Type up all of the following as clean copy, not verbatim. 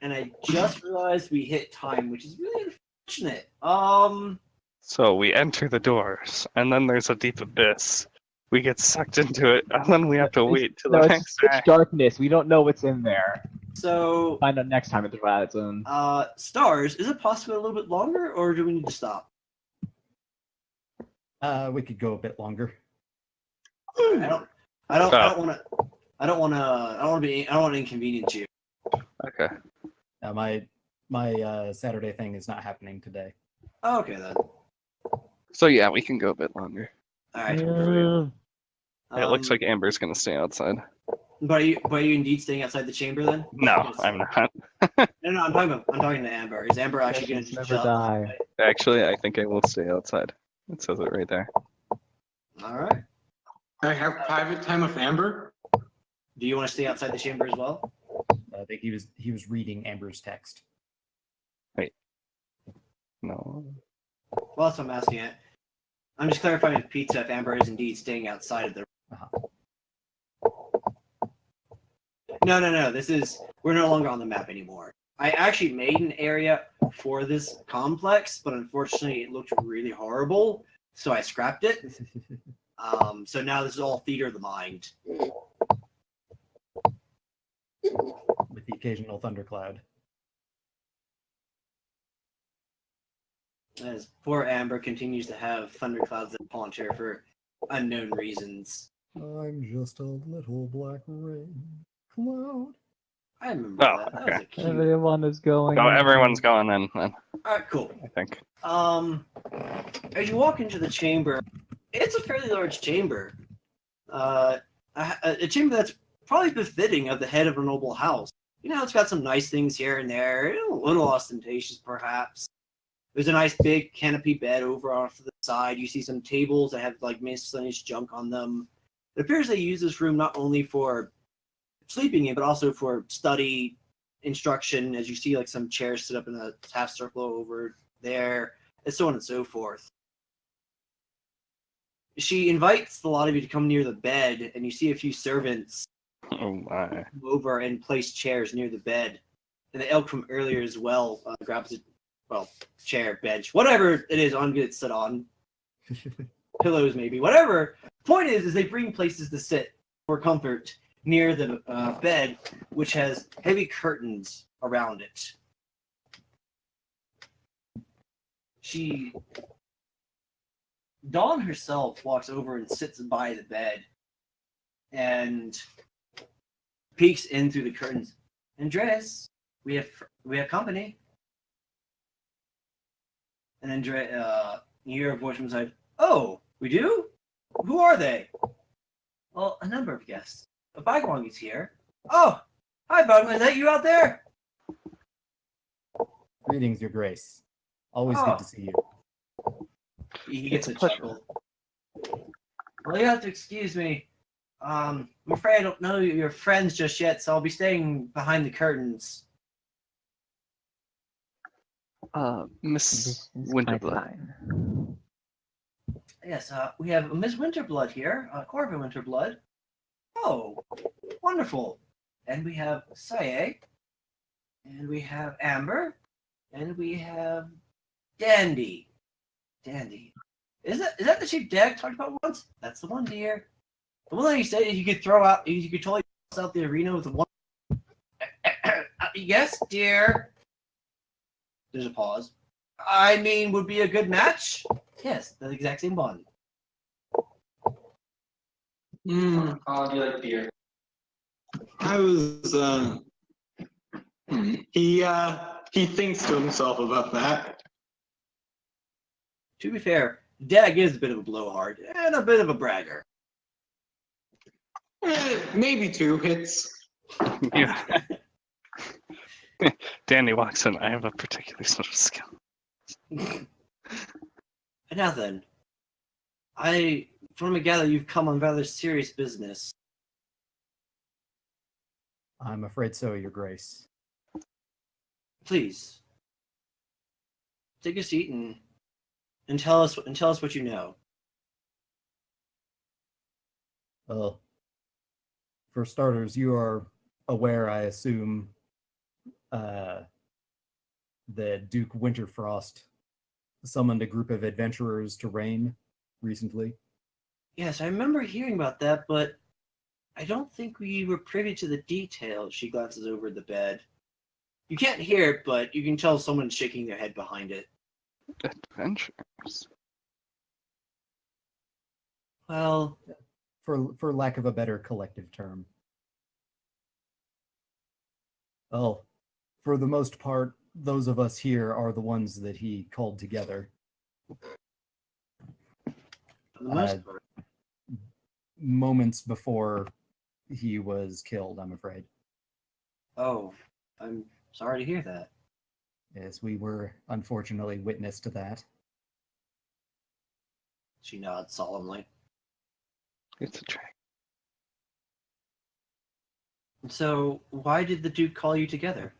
and I just realized we hit time, which is really unfortunate. So we enter the doors, and then there's a deep abyss. We get sucked into it, and then we have to wait till the next pitch act. darkness. We don't know what's in there. So Find out next time at the Twilight Zone. Stars, is it possible a little bit longer, or do we need to stop? We could go a bit longer. I don't want to inconvenience you. Okay. My Saturday thing is not happening today. Oh, okay then. So yeah, we can go a bit longer. All right. It looks like Amber's gonna stay outside. But are you indeed staying outside the chamber then? No, I'm not. No, I'm talking to Amber. Is Amber actually going to Never die. Actually, I think I will stay outside. It says it right there. All right. I have private time with Amber. Do you want to stay outside the chamber as well? I think he was reading Amber's text. No. Well, that's what I'm asking it. I'm just clarifying with Pizza if Amber is indeed staying outside of the. No. We're no longer on the map anymore. I actually made an area for this complex, but unfortunately it looked really horrible, so I scrapped it. So now this is all theater of the mind. With the occasional thundercloud. As poor Amber continues to have thunderclouds that haunt her for unknown reasons. I'm just a little black rain cloud. I remember that. That was a cute. Everyone is going. Oh, everyone's going in then, Alright, cool. I think. As you walk into the chamber, it's a fairly large chamber. A chamber that's probably befitting of the head of a noble house. You know, it's got some nice things here and there, a little ostentatious perhaps. There's a nice big canopy bed over off to the side. You see some tables that have like miscellaneous junk on them. It appears they use this room not only for sleeping in, but also for study, instruction, as you see like some chairs set up in a half circle over there, and so on and so forth. She invites a lot of you to come near the bed, and you see a few servants Oh my. come over and place chairs near the bed. And the elk from earlier as well grabs a chair, bench, whatever it is on good sit on. Pillows maybe, whatever. Point is they bring places to sit for comfort near the bed, which has heavy curtains around it. Dawn herself walks over and sits by the bed and peeks in through the curtains. Andreas, we have company. And Andrea, you hear a voice from inside. Oh, we do? Who are they? Well, a number of guests. Bagwang is here. Oh, hi, Bagwang. Is that you out there? Greetings, Your Grace. Always Oh. good to see you. He gets a chuckle. Well, you have to excuse me. I'm afraid I don't know your friends just yet, so I'll be staying behind the curtains. Miss Winterblood. Yes, we have Miss Winterblood here, Corbin Winterblood. Oh, wonderful. And we have Saye, and we have Amber, and we have Dandy. Dandy. Is that the shape Dag talked about once? That's the one, dear. The one that he said you could throw out, you could totally pass out the arena with the one. Yes, dear. There's a pause. I mean, would be a good match? Yes, the exact same one. How do you like beer? I was, he thinks to himself about that. To be fair, Dag is a bit of a blowhard and a bit of a bragger. Maybe 2 hits. Yeah. Danny walks in. I have a particularly special skill. And now then, from what I gather, you've come on rather serious business. I'm afraid so, Your Grace. Please, take a seat and tell us what you know. Well, for starters, you are aware, I assume, that Duke Winterfrost summoned a group of adventurers to Rain recently. Yes, I remember hearing about that, but I don't think we were privy to the details. She glances over the bed. You can't hear it, but you can tell someone's shaking their head behind it. Adventures. Well, For lack of a better collective term. Well, for the most part, those of us here are the ones that he called together. for the most part. Moments before he was killed, I'm afraid. Oh, I'm sorry to hear that. Yes, we were unfortunately witness to that. She nods solemnly. It's a train. So, why did the Duke call you together?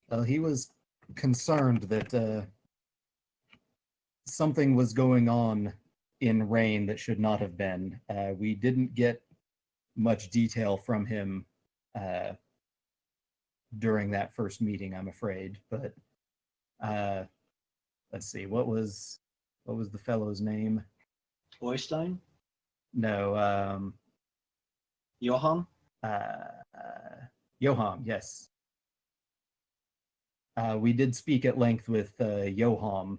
Well, he was concerned that something was going on in Rain that should not have been. We didn't get much detail from him during that first meeting, I'm afraid. But let's see, what was the fellow's name? Oystein? No, Johann? Johann. Yes. We did speak at length with Johann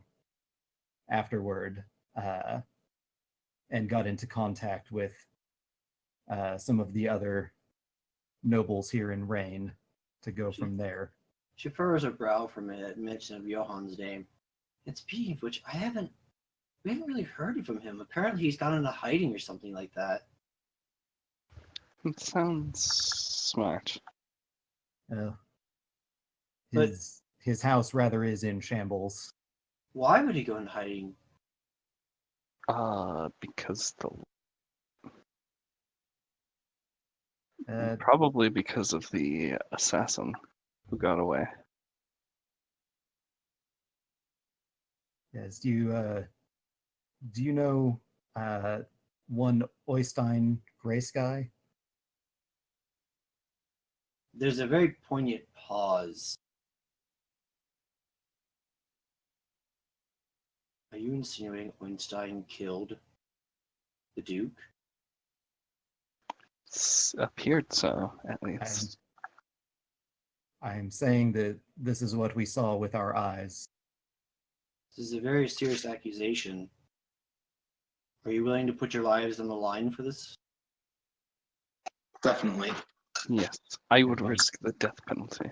afterward, and got into contact with some of the other nobles here in Rain to go from there. She furrows her brow from a mention of Johann's name. And speaking of which, we haven't really heard from him. Apparently he's gone into hiding or something like that. It sounds smart. But- His house rather is in shambles. Why would he go into hiding? Because Uh, probably because of the assassin who got away. yes, do you know one Oystein Graysky? There's a very poignant pause. Are you insinuating Einstein killed the Duke? Appeared so, at least. I'm saying that this is what we saw with our eyes. This is a very serious accusation. Are you willing to put your lives on the line for this? Definitely. Yes, I would Well- risk the death penalty.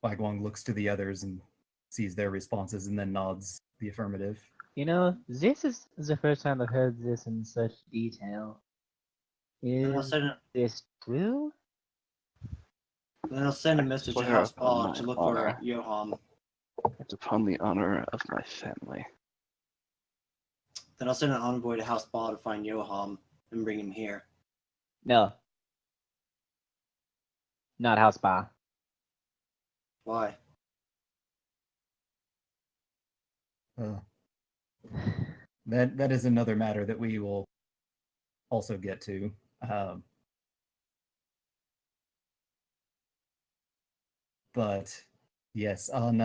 Guang looks to the others and sees their responses and then nods the affirmative. You know, this is the first time I've heard this in such detail. Then I'll Is send, this true? a message to Swear House upon Ball my to look honor. for Johann. It's upon the honor of my family. Then I'll send an envoy to House Ball to find Johann and bring him here. No. Not House Spa. Why? That is another matter that we will also get to. But yes, on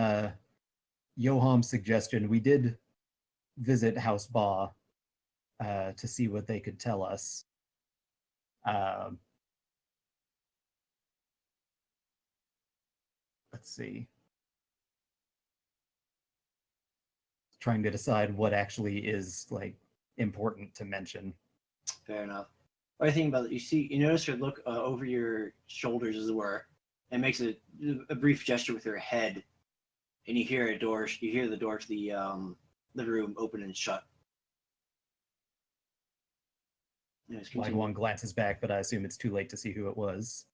Johann's suggestion, we did visit House Ba to see what they could tell us. Let's see. Trying to decide what actually is like important to mention. Fair enough. What I think about it, you notice her look over your shoulders, as it were, and makes a brief gesture with her head, and you hear the door to the room open and shut. Anyways, continue. One glances back, but I assume it's too late to see who it was.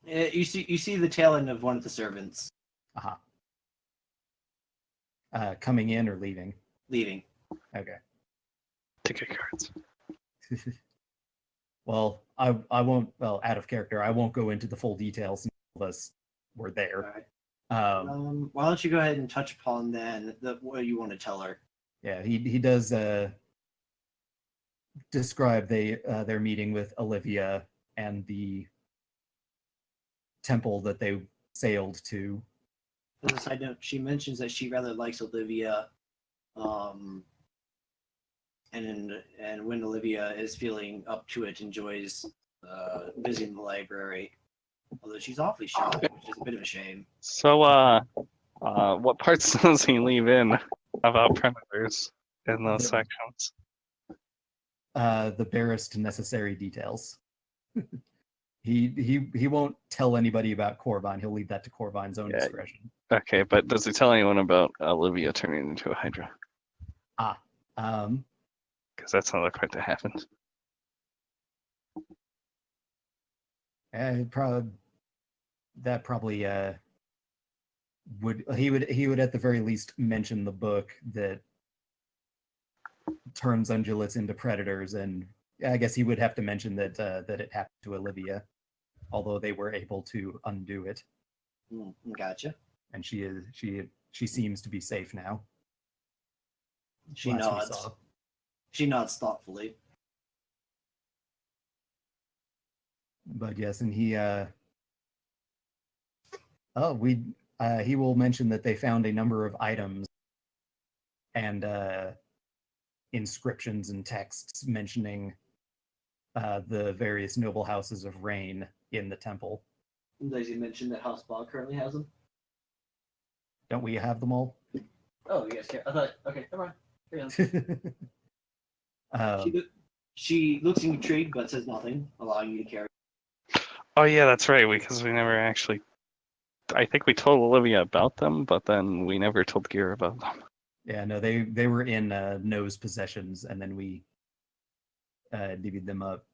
You see the tail end of one of the servants Aha. Coming in or leaving? leaving. Okay. Ticket cards. Well, I won't. Well, out of character, I won't go into the full details. None of us were All there. right. Why don't you go ahead and touch upon then what you want to tell her? Yeah, he does describe their meeting with Olivia and the temple that they sailed to. As a side note, she mentions that she rather likes Olivia, and when Olivia is feeling up to it, enjoys visiting the library. Although she's awfully shy, which is a bit of a shame. So, what parts does he leave in about predators in those The- sections? The barest necessary details. He won't tell anybody about Corvine. He'll leave that to Corvine's own Yeah. discretion. Okay, but does he tell anyone about Olivia turning into a Hydra? Um, Because that's not quite to happen. probably would at the very least mention the book that turns ungulates into predators, and I guess he would have to mention that that it happened to Olivia, although they were able to undo it, Gotcha. and she seems to be safe now. She last we nods. saw. She nods thoughtfully. But yes, and he will mention that they found a number of items and inscriptions and texts mentioning the various noble houses of Rain in the temple. Does he mention that House Bog currently has them? Don't we have them all? Oh, yes. I thought. Okay, never mind. Carry on. Um, She looks intrigued but says nothing, allowing you to carry. Oh yeah, that's right. Because we never actually. I think we told Olivia about them, but then we never told Gear about them. yeah, no, they were in No's possessions, and then we divvied them up.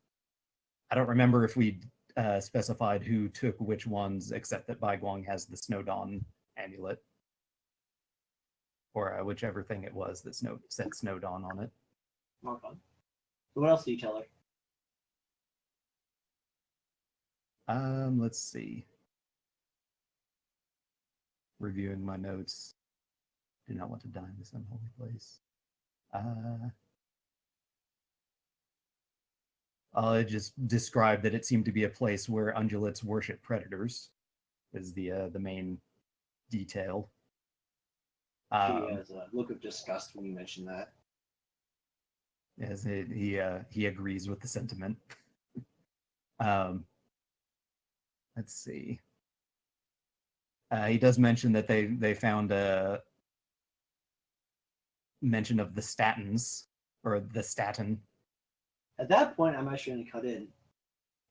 I don't remember if we specified who took which ones, except that Bai Guang has the Snow Dawn amulet, or whichever thing it was that said Snow Dawn on it. More fun. So what else do you tell her? Let's see. Reviewing my notes. Do not want to die in this unholy place. I'll just describe that it seemed to be a place where ungulates worship predators, is the main detail. She has a look of disgust when you mention that. As he agrees with the sentiment. Let's see. He does mention that they found a mention of the statins, or the statin. At that point, I'm actually going to cut in.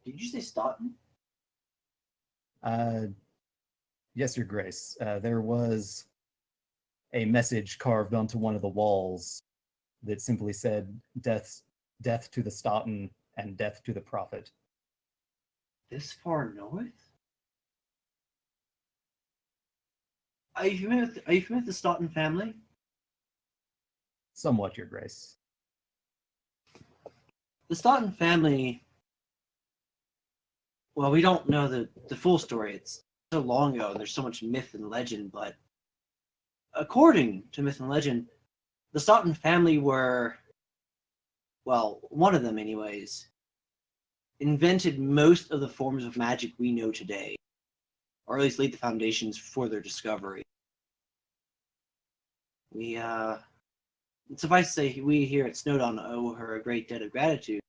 Did you say Staunton? Yes, Your Grace. There was a message carved onto one of the walls that simply said, death to the Staunton and death to the Prophet. This far north? Are you familiar with the Staunton family? Somewhat, Your Grace. The Staunton family. Well, we don't know the full story. It's so long ago, and there's so much myth and legend. But according to myth and legend, the Staunton family were, well, one of them, anyways, invented most of the forms of magic we know today, or at least laid the foundations for their discovery. We, suffice to say, we here at Snowdawn owe her a great debt of gratitude.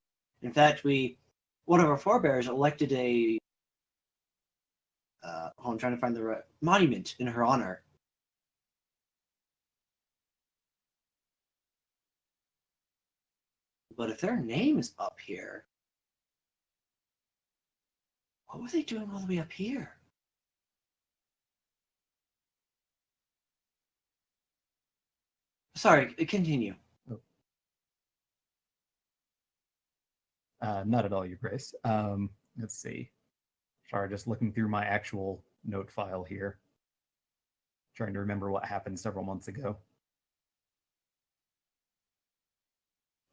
In fact, one of our forebears elected a, I'm trying to find the right monument in her honor. But if their name is up here, what were they doing all the way up here? Sorry, continue. Not at all, Your Grace. Let's see. Sorry, just looking through my actual note file here. Trying to remember what happened several months ago.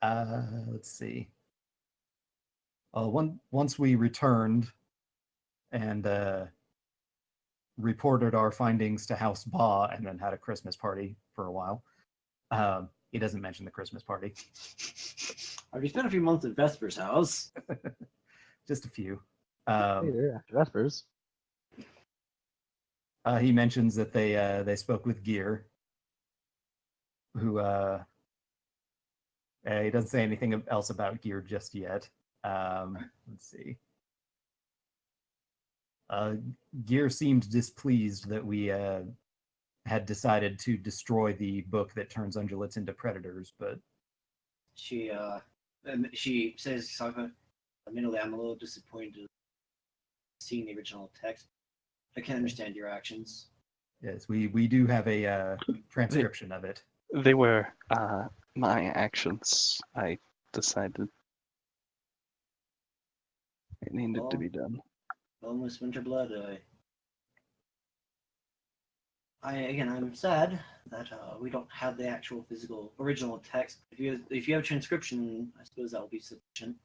Let's see. Once we returned and reported our findings to House Ba, and then had a Christmas party for a while. He doesn't mention the Christmas party. Have you spent a few months at Vesper's house? Just a few. Later, after Vespers. He mentions that they spoke with Gear, who he doesn't say anything else about Gear just yet. Let's see. Gear seemed displeased that we had decided to destroy the book that turns ungulates into predators, but She says, admittedly, I'm a little disappointed seeing the original text. I can understand your actions. yes, we do have a transcription of it. They were my actions. I decided it needed to be done. Well, Miss Winterblood, I'm sad that we don't have the actual physical original text. If you have transcription, I suppose that will be sufficient.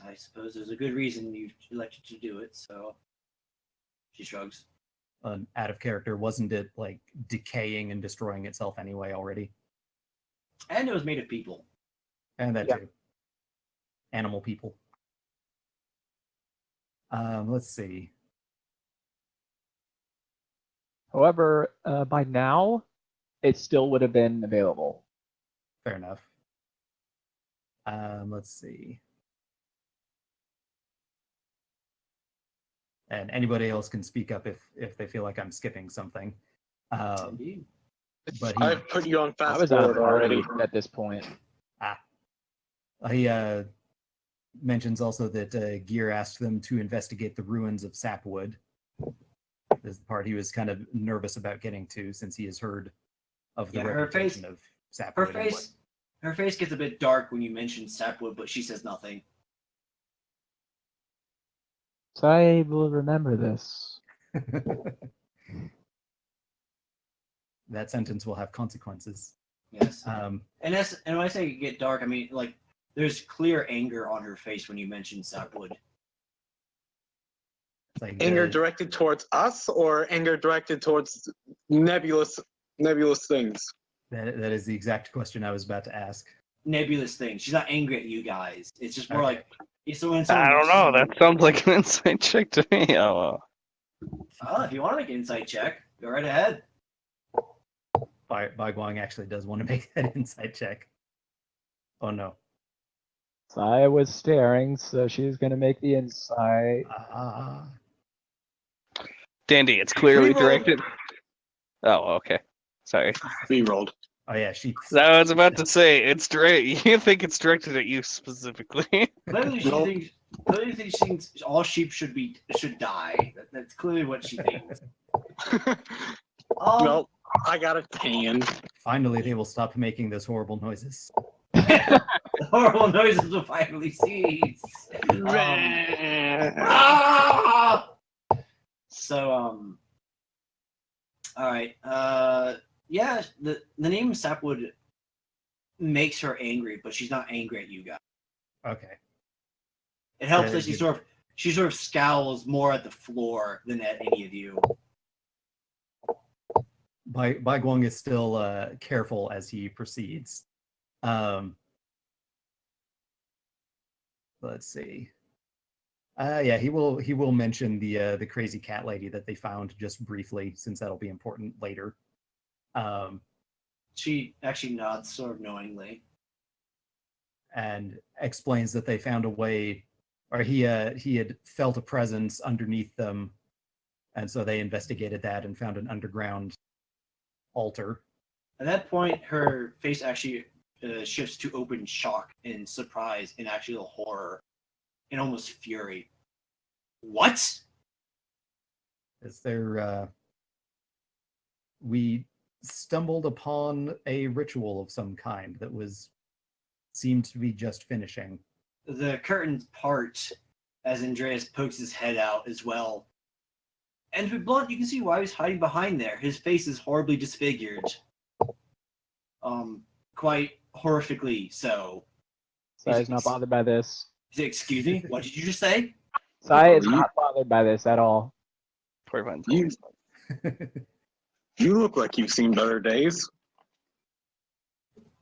I suppose there's a good reason you elected to do it. So she shrugs. Out of character, wasn't it like decaying and destroying itself anyway already? And it was made of people. And that Yeah. too. Animal people. Let's see. However, by now, it still would have been available. Fair enough. Let's see. And anybody else can speak up if they feel like I'm skipping something. Indeed. But I've put you on I fast was out forward already. at this point. he mentions also that Gear asked them to investigate the ruins of Sapwood. This is the part he was kind of nervous about getting to, since he has heard of the Yeah, her reputation face- of Sapwood. Her face gets a bit dark when you mention Sapwood, but she says nothing. So I will remember this. That sentence will have consequences. Yes. Um, And when I say get dark, I mean like there's clear anger on her face when you mention Sapwood. like Anger the- directed towards us or anger directed towards nebulous things? that is the exact question I was about to ask. Nebulous thing. She's not angry at you guys. It's just more Okay. like so when someone I don't know. messes That sounds like an inside check to me. Oh, you- if you want to make an insight check, go right ahead. Bai Guang actually does want to make that insight check. Oh no. So I was staring, so she's gonna make the insight. Dandy, it's clearly Reroll. directed. Oh, okay. Sorry. Rerolled. Oh yeah, she. I was about to say it's direct. You think it's directed at you specifically? Clearly, she Nope. thinks. Clearly, she thinks all sheep should die. That's clearly what she thinks. Nope. I got a 10. Finally, they will stop making those horrible noises. The horrible noises will finally cease. Ah! So, all right. Yeah, the name Sapwood makes her angry, but she's not angry at you guys. Okay. It helps Yeah, that she sort of scowls more at the floor than at any of you. Bai Guang is still careful as he proceeds. Let's see. Yeah, he will mention the crazy cat lady that they found just briefly, since that'll be important later. She actually nods sort of knowingly. And explains that they found a way, or he had felt a presence underneath them, and so they investigated that and found an underground altar. At that point, her face actually shifts to open shock and surprise and actual horror and almost fury. What? Is there? We stumbled upon a ritual of some kind that seemed to be just finishing. The curtains part as Andreas pokes his head out as well. And to be blunt, you can see why he's hiding behind there. His face is horribly disfigured. Quite horrifically so. Sai is not bothered by this. Excuse me? What did you just say? Sai is not bothered by this at all. You, you look like you've seen better days.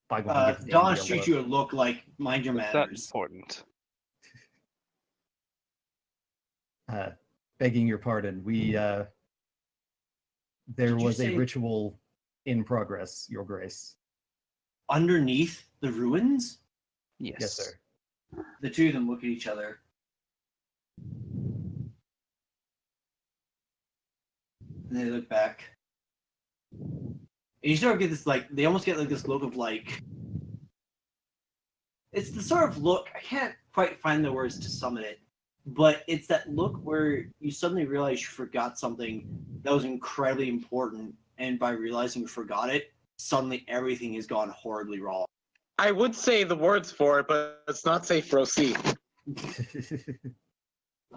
Bai Guang gives Dandy Don a shoots look. you a look like, mind your It's not manners. important. begging your pardon. There Did you was a say- ritual in progress, Your Grace. Underneath the ruins, Yes, sir. the two of them look at each other. And they look back. And you sort of get this, like, they almost get like this look of, like, it's the sort of look, I can't quite find the words to summon it, but it's that look where you suddenly realize you forgot something that was incredibly important, and by realizing you forgot it, suddenly everything has gone horribly wrong. I would say the words for it, but it's not safe for OC.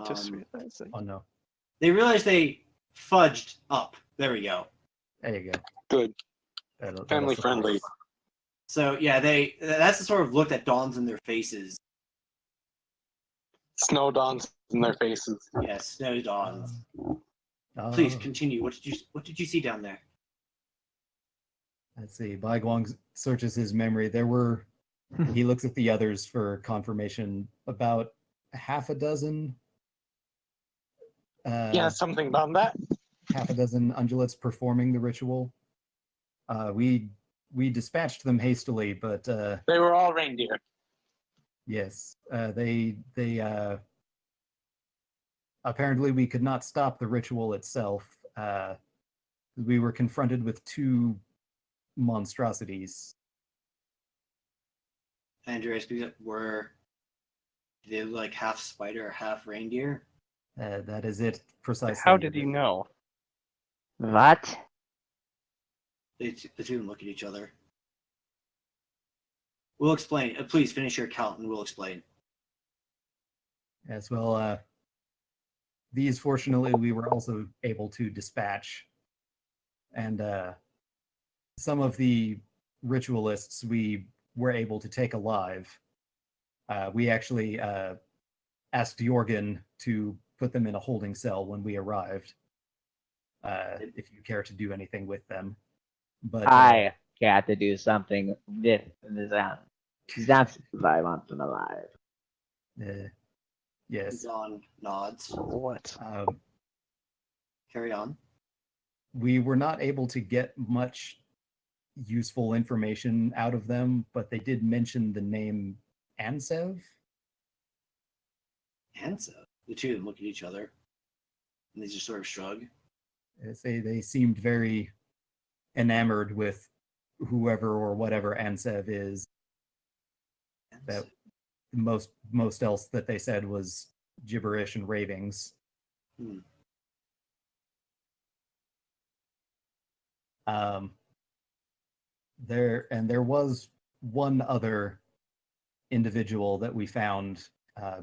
Just Um, realizing. Oh no. they realize they fudged up. There we go. There you go. Good. That'll Family suffice. friendly. So yeah, that's the sort of look that dawns in their faces. Snow dawns in their faces. Yes, snow dawns. Oh, Please continue. What did you see down there? let's see. Bai Guang searches his memory. He looks at the others for confirmation. About half a dozen. Yeah, something about that. Half a dozen ungulates performing the ritual. We dispatched them hastily, but They were all reindeer. yes, they apparently we could not stop the ritual itself. We were confronted with two monstrosities. Andreas, were they like half spider, half reindeer? That is it precisely. How did you know? What? The two of them look at each other. We'll explain. Please finish your account and we'll explain. Yes, well, these fortunately we were also able to dispatch, and some of the ritualists we were able to take alive. We actually asked Jorgen to put them in a holding cell when we arrived. If you care to do anything with them, but I got to do something with this. That's why I want them alive. yes, John nods. What? Carry on. we were not able to get much useful information out of them, but they did mention the name Ansev. And so the two of them look at each other, and they just sort of shrug. They seemed very enamored with whoever or whatever Ansev is. That most else that they said was gibberish and ravings. Hmm. There was one other individual that we found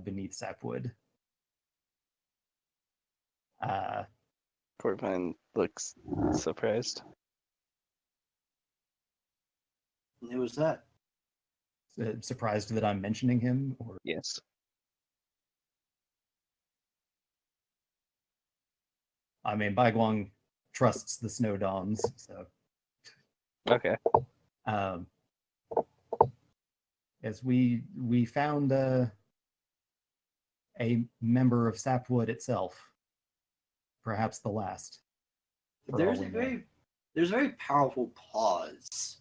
beneath Sapwood. Corvine looks surprised. And who was that? Surprised that I'm mentioning him, or Yes. I mean, Bai Guang trusts the Snow Dawns, so Okay. as we found a member of Sapwood itself, perhaps the last. for all There's we a know. very powerful pause.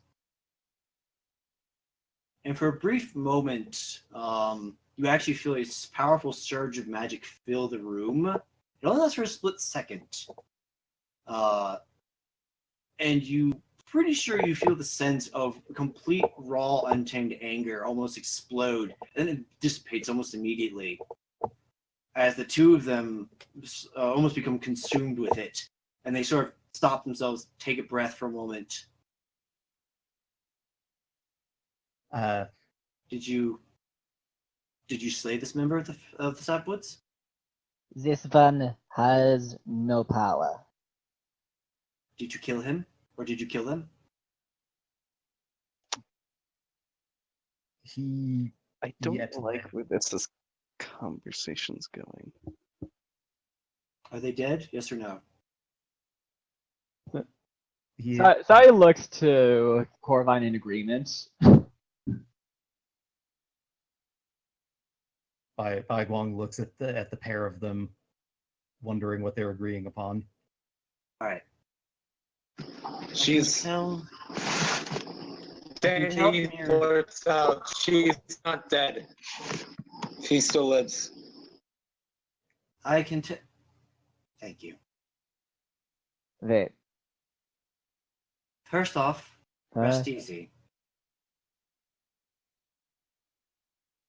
And for a brief moment, you actually feel a powerful surge of magic fill the room. It only lasts for a split second. And you pretty sure you feel the sense of complete raw, untamed anger almost explode, and then it dissipates almost immediately as the two of them almost become consumed with it, and they sort of stop themselves, take a breath for a moment. Did you slay this member of the Sapwoods? This one has no power. Did you kill him, or did you kill them? He I don't Yet like then. where this conversation's going. Are they dead? Yes or no? he Sai looks to Corvine in agreement. Bai Guang looks at the pair of them, wondering what they're agreeing upon. All right. She's Tell. Danny from your- blurts out, she's not dead. She still lives. I can tell. Thank you. Wait. First off, rest Huh? easy.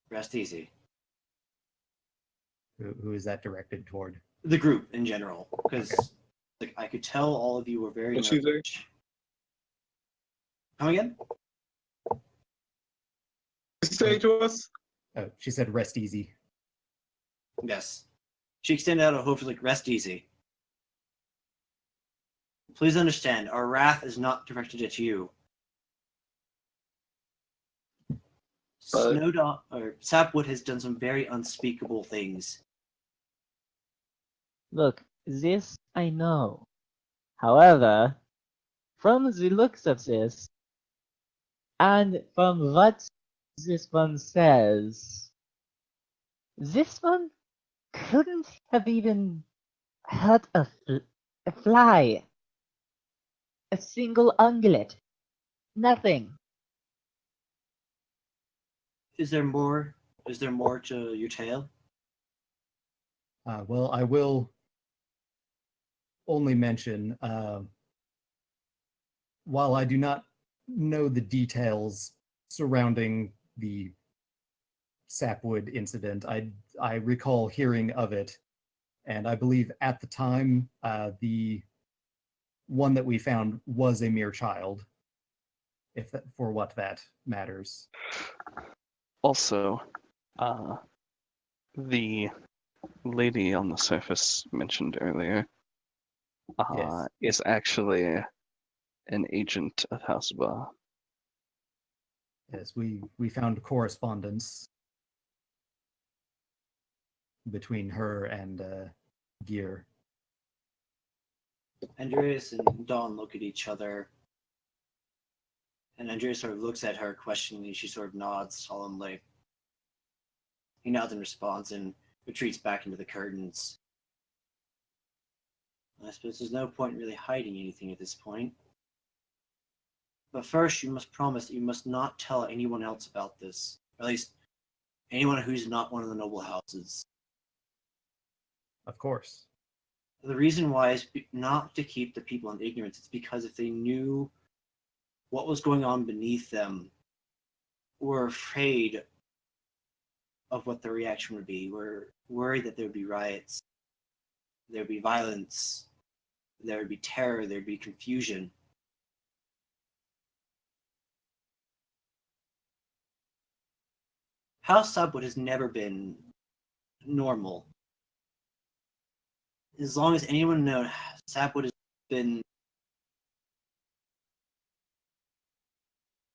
Rest easy. Who is that directed toward? The group in general, because like I could tell all of you were very What's she say? nervous. Come again? Say to us? Oh, she said rest easy. Yes. She extended out a hope for like rest easy. Please understand, our wrath is not directed at you. Snowdon or Sapwood has done some very unspeakable things. Look, this I know. However, from the looks of this, and from what this one says, this one couldn't have even hurt a fly. A single ungulate. Nothing. Is there more? Is there more to your tale? Well, I will only mention, while I do not know the details surrounding the Sapwood incident, I recall hearing of it, and I believe at the time the one that we found was a mere child, if that, for what that matters. Also, the lady on the surface mentioned earlier Yes. is actually an agent of House Ba. Yes, we found correspondence between her and Gear. Andreas and Dawn look at each other. And Andreas sort of looks at her questioningly. She sort of nods solemnly. He nods in response and retreats back into the curtains. I suppose there's no point in really hiding anything at this point. But first, you must promise that you must not tell anyone else about this. Or at least, anyone who's not one of the noble houses. Of course. The reason why is not to keep the people in ignorance. It's because if they knew what was going on beneath them, were afraid of what the reaction would be. Were worried that there would be riots, there would be violence, there would be terror, there would be confusion. House Subwood has never been normal. As long as anyone knows, Sapwood has been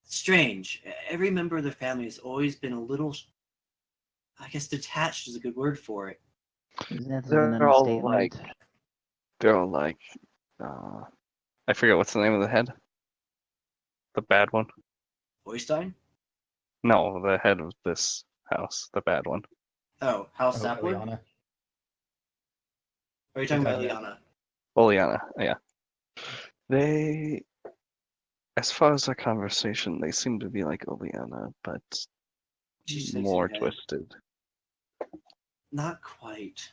strange. Every member of their family has always been a little, I guess detached is a good word for it. That is an They're all understatement. I forget what's the name of the head. The bad one. Oystein? No, the head of this house, the bad one. Oh, House Oh, Sapwood? Eliana. Or are you talking about Okay. Eliana? Oleana, yeah. They, as far as the conversation, they seem to be like Oleana, but She shakes more her head. twisted. Not quite.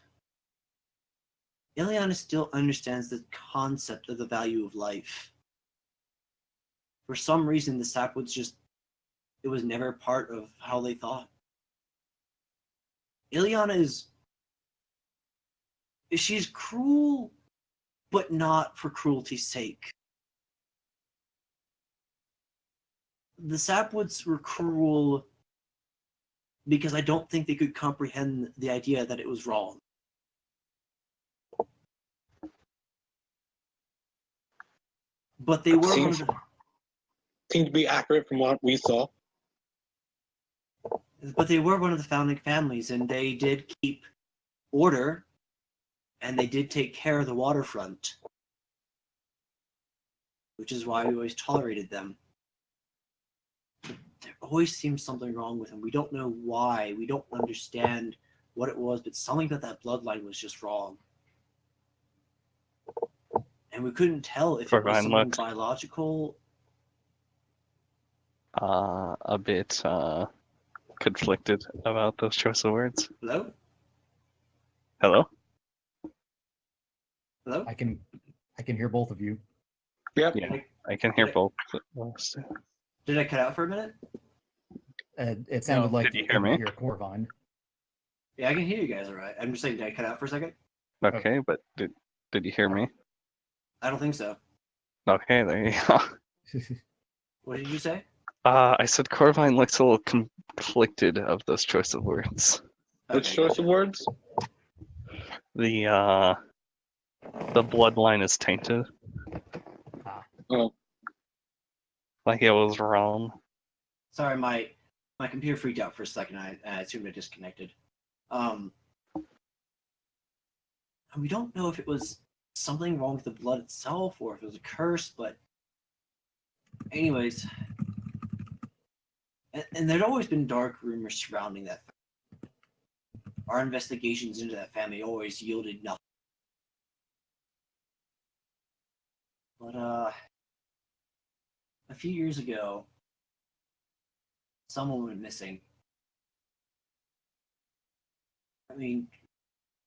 Ileana still understands the concept of the value of life. For some reason, the Sapwoods it was never part of how they thought. Ileana she's cruel, but not for cruelty's sake. The Sapwoods were cruel because I don't think they could comprehend the idea that it was wrong. But they were one of the, Seemed to be accurate from what we saw. founding families, and they did keep order, and they did take care of the waterfront, which is why we always tolerated them. There always seems something wrong with them. We don't know why. We don't understand what it was, but something about that bloodline was just wrong. and we couldn't tell if it Corvine was something looked biological. a bit conflicted about those choice of words. Hello? Hello? Hello? I can hear both of you. Yep. Yeah, I can hear Did I- both. Did I cut out for a minute? It sounded like did you hear couldn't me? hear Corvine. Yeah, I can hear you guys all right. I'm just saying, did I cut out for a second? Okay, but did you hear me? I don't think so. Okay, there you go. What did you say? I said Corvine looks a little conflicted of those choice of words. Which Okay, choice gotcha. of words? The bloodline is tainted. Oh, Like it was wrong. Sorry, my computer freaked out for a second. I assumed I disconnected. And we don't know if it was something wrong with the blood itself or if it was a curse, but anyways. And there'd always been dark rumors surrounding that family. Our investigations into that family always yielded nothing. But a few years ago, someone went missing. I mean,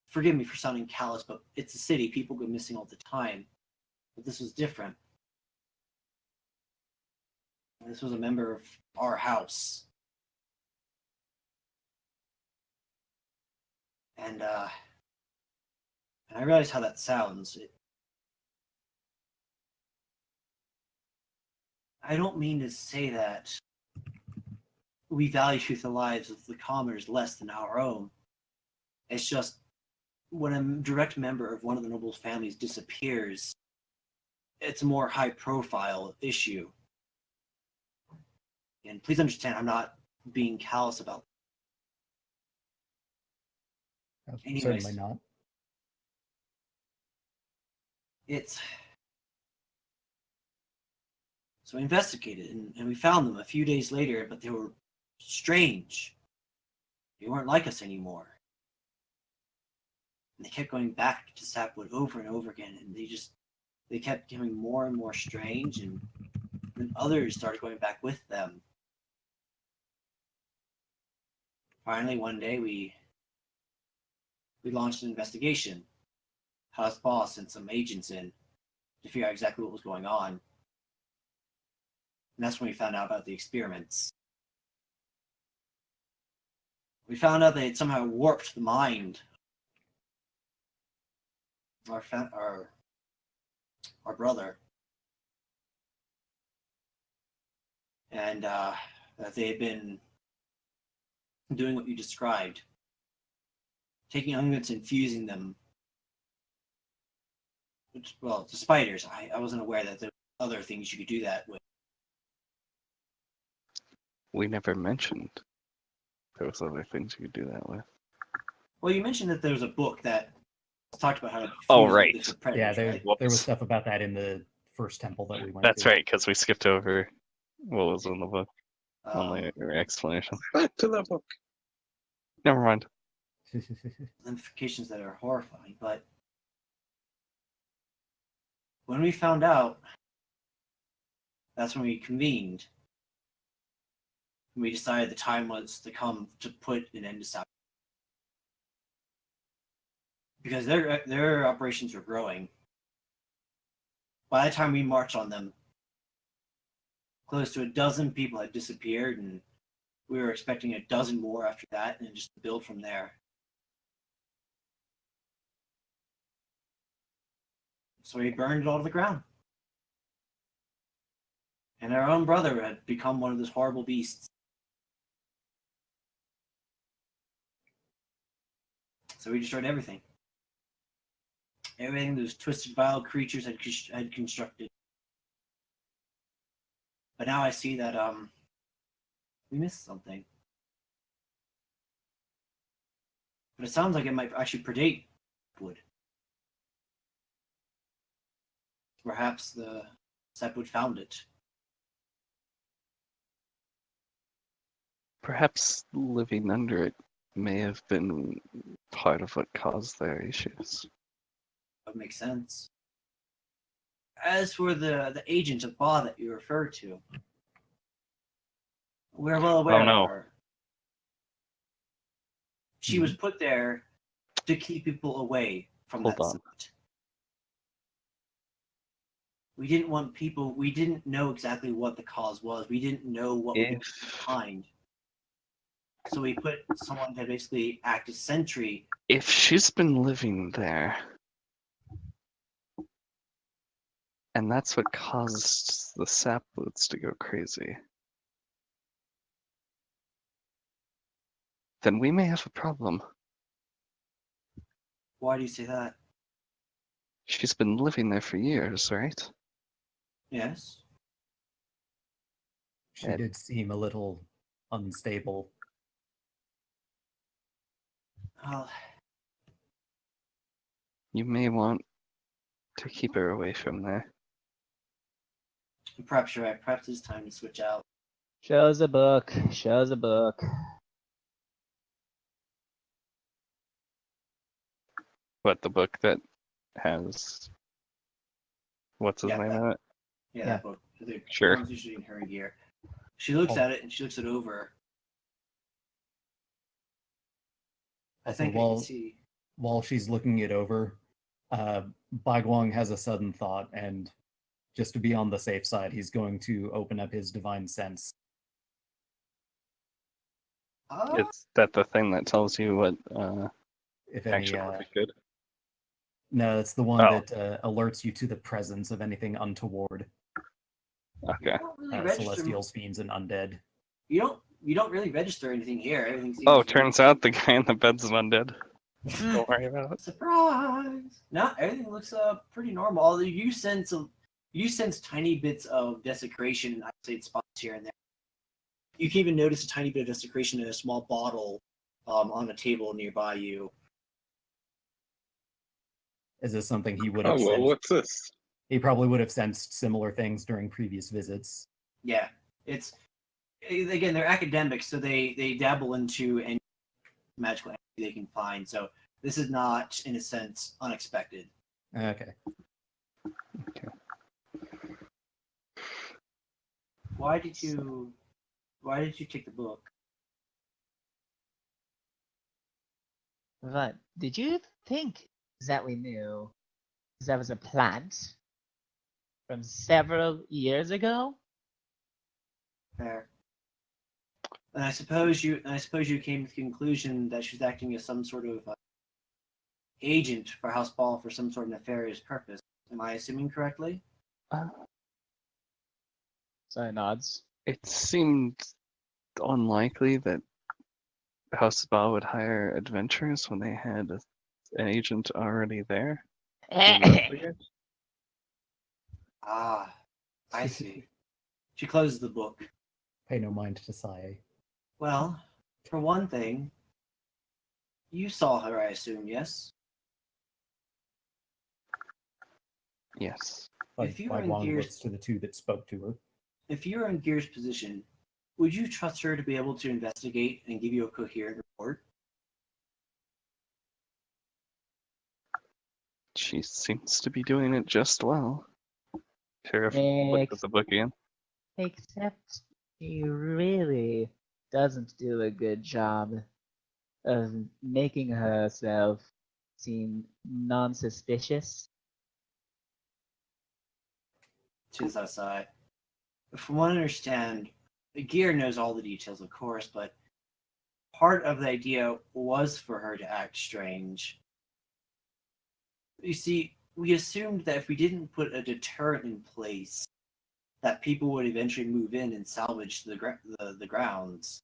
forgive me for sounding callous, but it's a city. People go missing all the time. But this was different. This was a member of our house. And I realize how that sounds. I don't mean to say that we value the lives of the commoners less than our own. It's just when a direct member of one of the nobles' families disappears, it's a more high-profile issue. And please understand, I'm not being callous about Anyways. Certainly not. it. So we investigated, and we found them a few days later, but they were strange. They weren't like us anymore. And they kept going back to Sapwood over and over again, and they kept getting more and more strange, and then others started going back with them. Finally, one day we launched an investigation. House boss sent some agents in to figure out exactly what was going on. And that's when we found out about the experiments. We found out they had somehow warped the mind of our brother. And that they had been doing what you described. Taking unguents and fusing them. Which, well, to spiders. I wasn't aware that there were other things you could do that with. We never mentioned there was other things you could do that with. Well, you mentioned that there was a book that talked about how to fuse Oh, with right. different Yeah, predators, there right? was Whoops. stuff about that in the first temple that we went That's to. right, because we skipped over what was in the book on Um, the explanation. back to the book. Never mind. implications that are horrifying, but when we found out, that's when we convened. We decided the time was to come to put an end to South. Because their operations were growing. By the time we marched on them, close to a dozen people had disappeared, and we were expecting a dozen more after that, and just build from there. So we burned it all to the ground. And our own brother had become one of those horrible beasts. So we destroyed everything. Everything those twisted, vile creatures had constructed. But now I see that we missed something. But it sounds like it might actually predate wood. Perhaps the Sapwood found it. Perhaps living under it may have been part of what caused their issues. That would make sense. As for the agent of Ba that you referred to, we're well aware Oh, no. of her. She was put there to keep people away from Hold that on. site. We didn't want people. We didn't know exactly what the cause was. We didn't know what we could find. So we put someone to basically act as sentry. If she's been living there, and that's what caused the sap boots to go crazy, then we may have a problem. Why do you say that? She's been living there for years, right? Yes. She Ed. did seem a little unstable. Well, You may want to keep her away from there. perhaps you're right. Perhaps it's time to switch out. Shows a book. Shows a book. What, the book that has what's his Yeah, name that- in it? Yeah, Yeah. that book. The Sure. one's usually in her gear. She looks Oh. at it and she looks it over. I Also, think I can see. while she's looking it over, Baiguang has a sudden thought, and just to be on the safe side, he's going to open up his divine sense. Is that the thing that tells you what If any, action would be good? no, it's the one Oh. that alerts you to the presence of anything untoward, Okay. You don't really register. celestials, fiends, and undead. You don't really register anything here. Everything seems. Oh, turns out the guy in the bed's an undead. Don't worry about it. Surprise! No, everything looks pretty normal. Although you sense tiny bits of desecration in isolated spots here and there. You can even notice a tiny bit of desecration in a small bottle on a table nearby you. Is this something he would Oh, have well, sensed? what's this? He probably would have sensed similar things during previous visits. Yeah, it's again they're academics, so they dabble into any magical entity they can find. So this is not, in a sense, unexpected. Okay. Why did you take the book? But did you think that we knew there was a plant from several years ago? Fair. And I suppose you came to the conclusion that she's acting as some sort of agent for House Ball for some sort of nefarious purpose. Am I assuming correctly? So nods. It seemed unlikely that House Spa would hire adventurers when they had an agent already there. Ah, I see. She closes the book. Pay no mind to Sae. Well, for one thing, you saw her, I assume, yes? Yes. If you were in Baiguang Gears- looks to the two that spoke to her. If you were in Gear's position, would you trust her to be able to investigate and give you a coherent report? She seems to be doing it just well. Sheriff looked at the book again. Except he really doesn't do a good job of making herself seem non-suspicious. To the side. From what I understand, Gear knows all the details, of course, but part of the idea was for her to act strange. You see, we assumed that if we didn't put a deterrent in place, that people would eventually move in and salvage the grounds.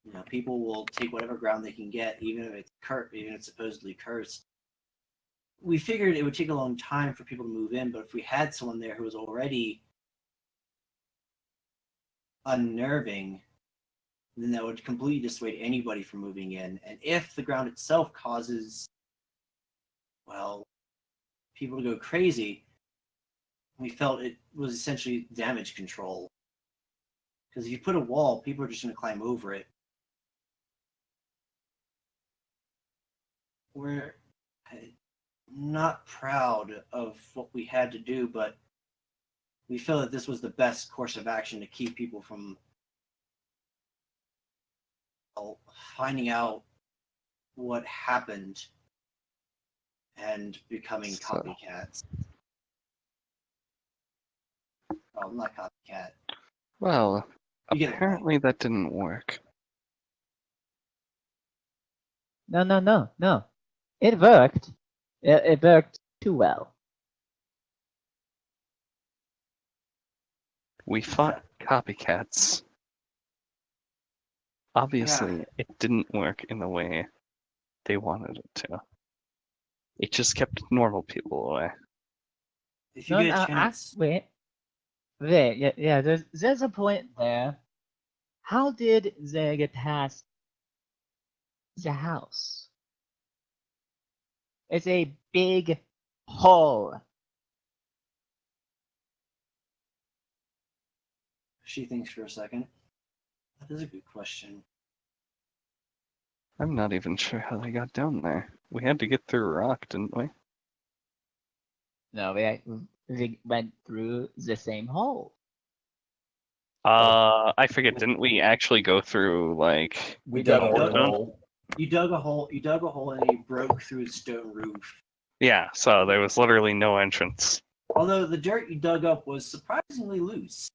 You know, people will take whatever ground they can get, even if it's supposedly cursed. We figured it would take a long time for people to move in, but if we had someone there who was already unnerving, then that would completely dissuade anybody from moving in. And if the ground itself causes, well, people to go crazy, we felt it was essentially damage control. Because if you put a wall, people are just going to climb over it. not proud of what we had to do, but we feel that this was the best course of action to keep people from finding out what happened and becoming So- copycats. Well, not copycat. Well, You get the point. apparently that didn't work. No. It worked. It worked too well. We fought copycats. Obviously, it didn't work in the way they wanted it to. It just kept normal people away. If you No, get a no, chance, wait. Yeah. There's a point there. How did they get past the house? It's a big hole. she thinks for a second. That is a good question. I'm not even sure how they got down there. We had to get through a rock, didn't we? No, we went through the same hole. I forget, didn't we actually go through, like... We dug dug a a hole. hole. You dug a hole, and you broke through a stone roof. Yeah, so there was literally no entrance. Although the dirt you dug up was surprisingly loose.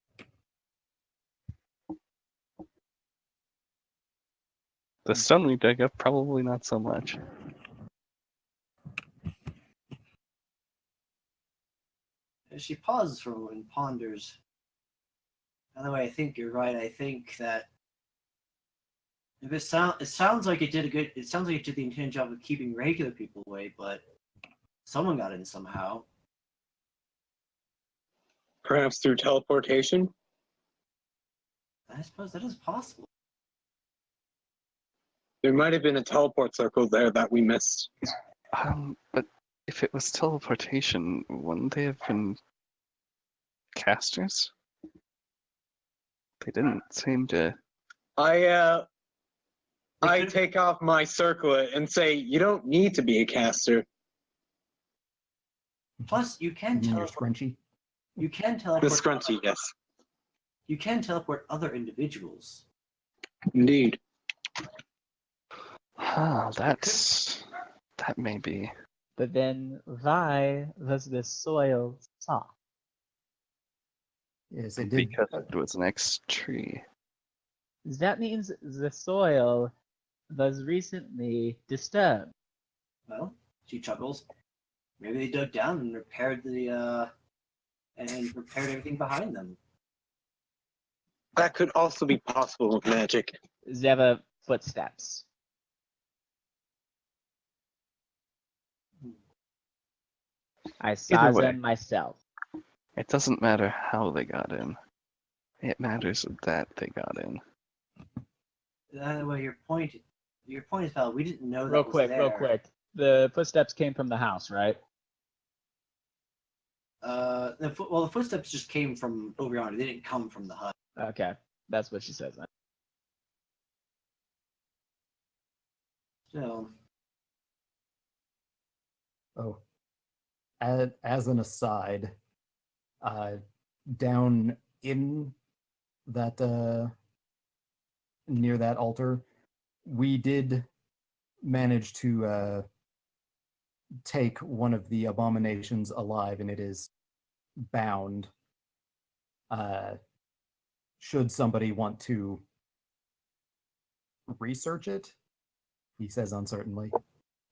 The stone we dug up, probably not so much. She pauses for a moment and ponders. By the way, I think you're right. I think that if it sounds like it did the intended job of keeping regular people away, but someone got in somehow. Perhaps through teleportation? I suppose that is possible. There might have been a teleport circle there that we missed. But if it was teleportation, wouldn't they have been casters? They didn't seem to... I could've- take off my circlet and say, you don't need to be a caster. Plus, you You can mean your teleport. scrunchie? You can The teleport. scrunchy, yes. You can teleport other individuals. Indeed. That may be... But then why was the soil soft? Yes, it did. Because it was next tree. That means the soil was recently disturbed. Well, she chuckles. Maybe they dug down and repaired everything behind them. That could also be possible with magic. There were footsteps. I saw Either way. them myself. It doesn't matter how they got in. It matters that they got in. Well, your point is valid. We didn't know that Real was quick. The footsteps came from the house, right? The footsteps just came from over yonder. They didn't come from the hut. Okay, that's what she says. Then. So, Oh, as an aside, down in that near that altar, we did manage to take one of the abominations alive, and it is bound. Should somebody want to research it, he says uncertainly.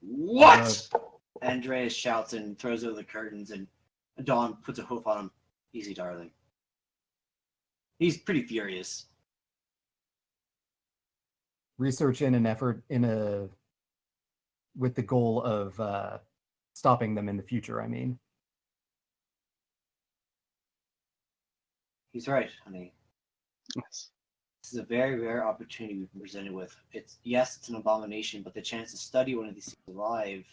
what? Andreas shouts and throws over the curtains, and Dawn puts a hoof on him. Easy, darling. He's pretty furious. Research in an effort with the goal of stopping them in the future. I mean, He's right, honey. Yes. This is a very rare opportunity we've been presented with. It's an abomination, but the chance to study one of these things alive,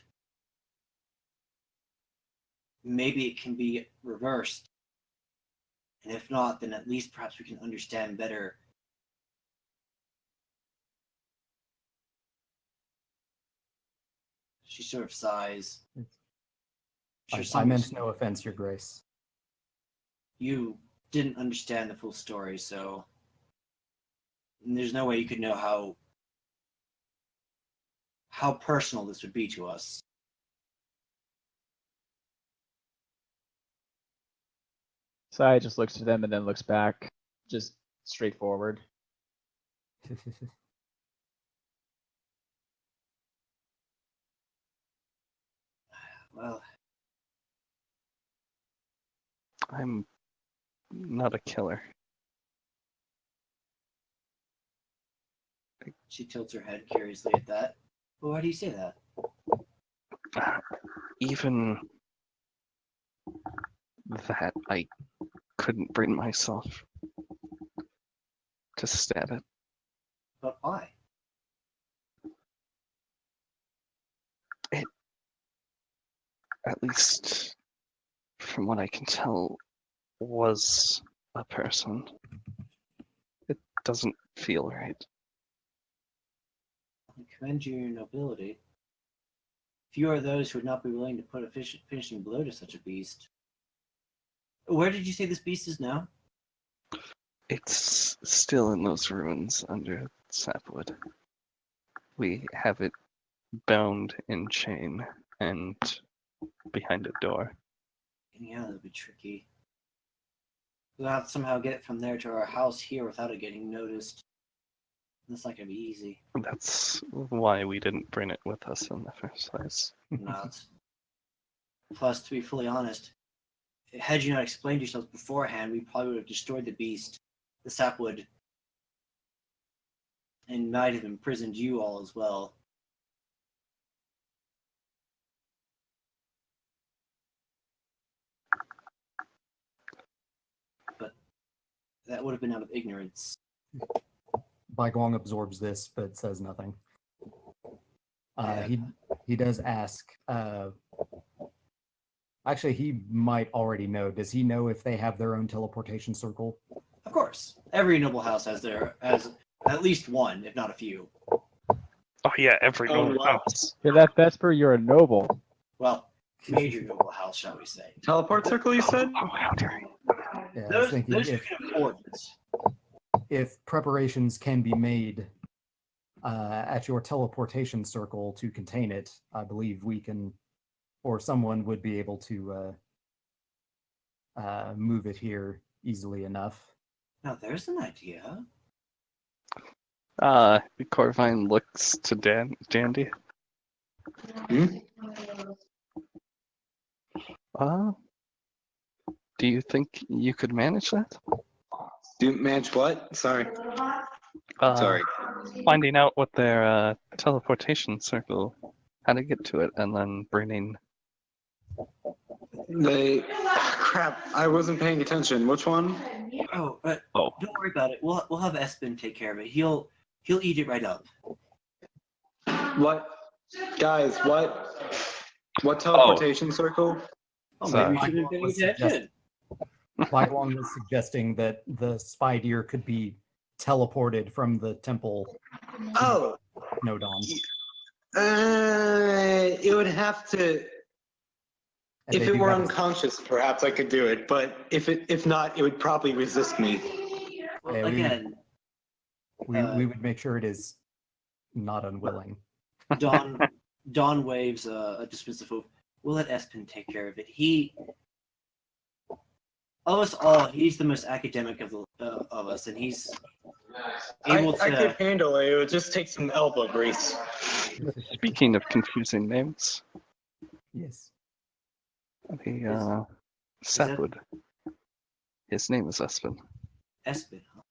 maybe it can be reversed. And if not, then at least perhaps we can understand better. She sort of sighs. Sure, I some meant no offense, Your Grace. you didn't understand the full story, so there's no way you could know how personal this would be to us. Sai just looks to them and then looks back, just straightforward. Well, I'm not a killer. she tilts her head curiously at that. Well, why do you say that? Even that, I couldn't bring myself to stab it. But why? At least, from what I can tell, was a person. It doesn't feel right. I commend you your nobility. Few are those who would not be willing to put a finishing blow to such a beast. Where did you say this beast is now? It's still in those ruins under sapwood. We have it bound in chain and behind a door. Yeah, that'd be tricky. We'll have to somehow get it from there to our house here without it getting noticed. That's not gonna be easy. That's why we didn't bring it with us in the first place. Not. Plus, to be fully honest, had you not explained yourselves beforehand, we probably would have destroyed the beast, the sapwood, and might have imprisoned you all as well. But that would have been out of ignorance. Baiguang absorbs this but says nothing. Yeah. He does ask. Actually, he might already know. Does he know if they have their own teleportation circle? Of course, every noble house has at least one, if not a few. Oh yeah, every Oh, normal wow. house. Hear that, Vesper? You're a noble. Well, major noble house, shall we say? Teleport circle, you said? Oh, how dare you. Yeah, I was Those thinking who if can afford this. if preparations can be made at your teleportation circle to contain it, I believe we can, or someone would be able to move it here easily enough. Now, there's an idea. Corvine looks to Dandy. Hmm? Do you think you could manage that? Do you manage what? Sorry. Sorry. Finding out what their teleportation circle, how to get to it, and then bringing. Crap, I wasn't paying attention. Which one? Oh, Oh, don't worry about it. We'll have Espen take care of it. He'll eat it right up. What? Guys, what? What teleportation circle? Oh, So- maybe you should have been paying attention. Baiguang was suggesting that the spy deer could be teleported from the temple Oh, Nodon. it would have to. And If they it do were have a- unconscious, perhaps I could do it. But if not, it would probably resist me. Well, Yeah, again, we would make sure it is not unwilling. Dawn waves a dismissive move. We'll let Espen take care of it. Of us all, he's the most academic of us, and he's able I to. could handle it. It would just take some elbow grease. speaking of confusing names, Yes. the sapwood. His name is Espen. Espen, huh?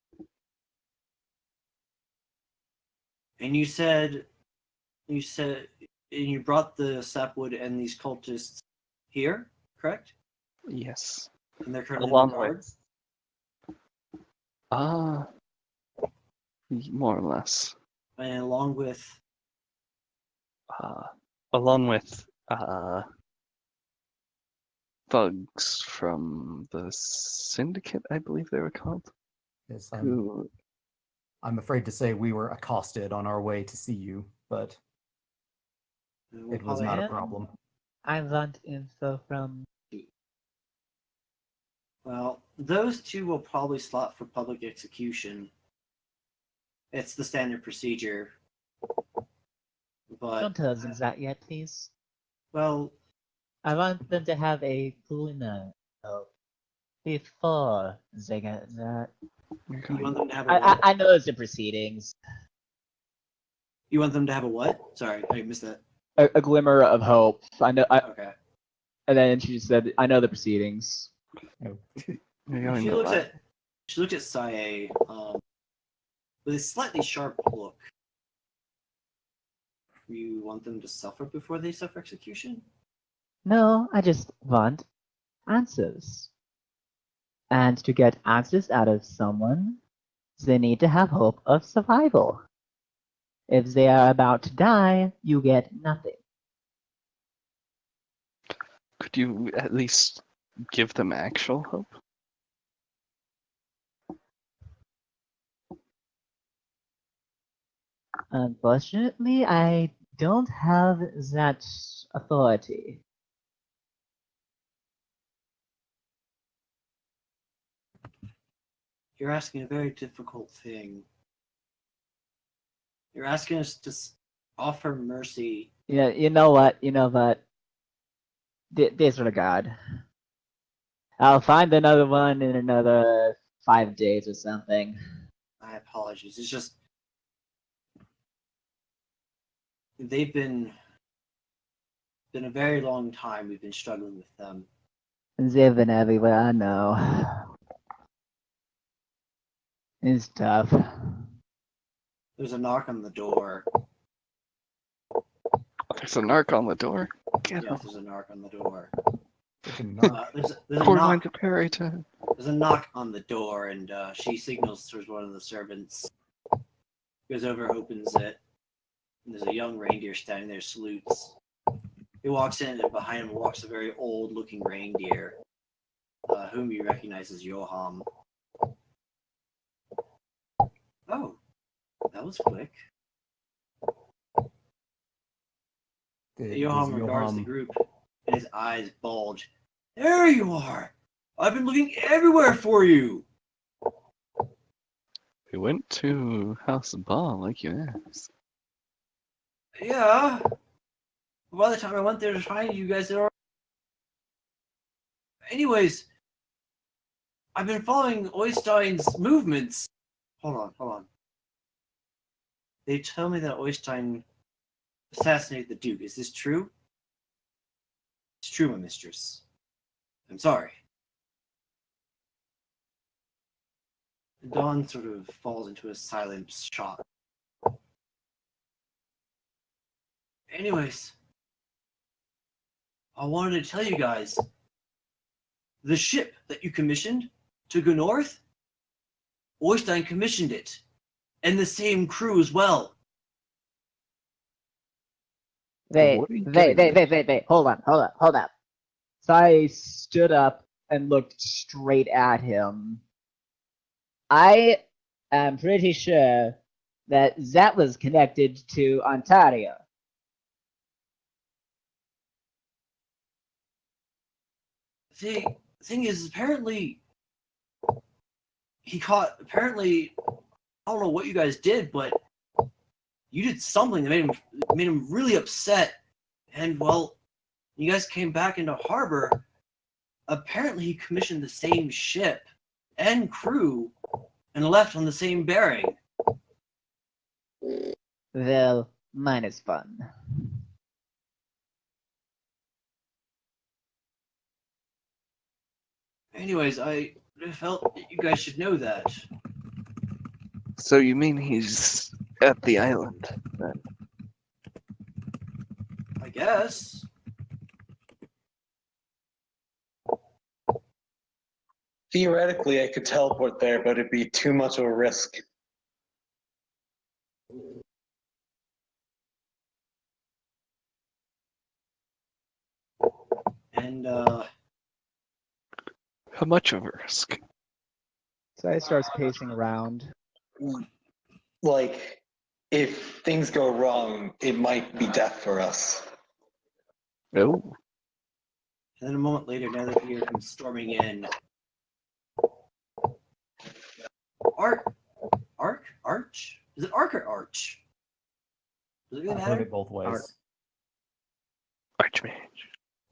And you brought the sapwood and these cultists here, correct? Yes. And they're currently Along on guard? with. More or less. And along with Along with thugs from the syndicate, I believe they were called. Yes, Who I'm afraid to say we were accosted on our way to see you, but we'll it was probably not a And- problem. I want info from. Well, those two will probably slot for public execution. It's the standard procedure. But, Don't tell us that yet, please. well, I want them to have a cleaner before they get that. you want them to have a what? I know it's the proceedings. You want them to have a what? Sorry, I missed that. A glimmer of hope. I know. Okay. And then she just said, "I know the proceedings." Oh. You're going She to looks what? at Sae with a slightly sharp look. You want them to suffer before they suffer execution? No, I just want answers. And to get answers out of someone, they need to have hope of survival. If they are about to die, you get nothing. Could you at least give them actual hope? Unfortunately, I don't have that authority. You're asking a very difficult thing. You're asking us to offer mercy. Yeah, you know what? Dear sort of God. I'll find another one in another 5 days or something. My apologies. It's just they've been a very long time we've been struggling with them. They've been everywhere, I know. It's tough. There's a knock on the door. There's a narc on the door. Get Yes, him. there's a knock on the door. Freaking knock. There's a Cord knock. line to parry to. There's a knock on the door, and she signals towards one of the servants. Goes over, opens it. And there's a young reindeer standing there, salutes. He walks in, and behind him walks a very old-looking reindeer, whom you recognize as Yoham. Oh, that was quick. Yoham regards the group, and his eyes bulge. There you are! I've been looking everywhere for you! We went to House of Ball like you asked. Yeah. By the time I went there to find you guys, had already... Anyways, I've been following Oystein's movements. Hold on. They tell me that Oystein assassinated the Duke. Is this true? It's true, my mistress. I'm sorry. Dawn sort of falls into a silent shock. Anyways, I wanted to tell you guys, the ship that you commissioned to go north, Oystein commissioned it, and the same crew as well. Wait, What are you getting wait. Hold up. So I stood up and looked straight at him. I am pretty sure that was connected to Ontario. The thing is, apparently, apparently, I don't know what you guys did, but you did something that made him really upset. And, well, you guys came back into harbor. Apparently, he commissioned the same ship and crew and left on the same bearing. Well, mine is fun. Anyways, I felt that you guys should know that. So you mean he's at the island? Then? I guess. Theoretically, I could teleport there, but it'd be too much of a risk. And, How much of a risk? So I starts pacing around. Like, if things go wrong, it might be death for us. Oh, And then a moment later, another deer comes storming in. Arch? Is it Arc or Arch? Does it really I've heard matter? it both ways. Archmage.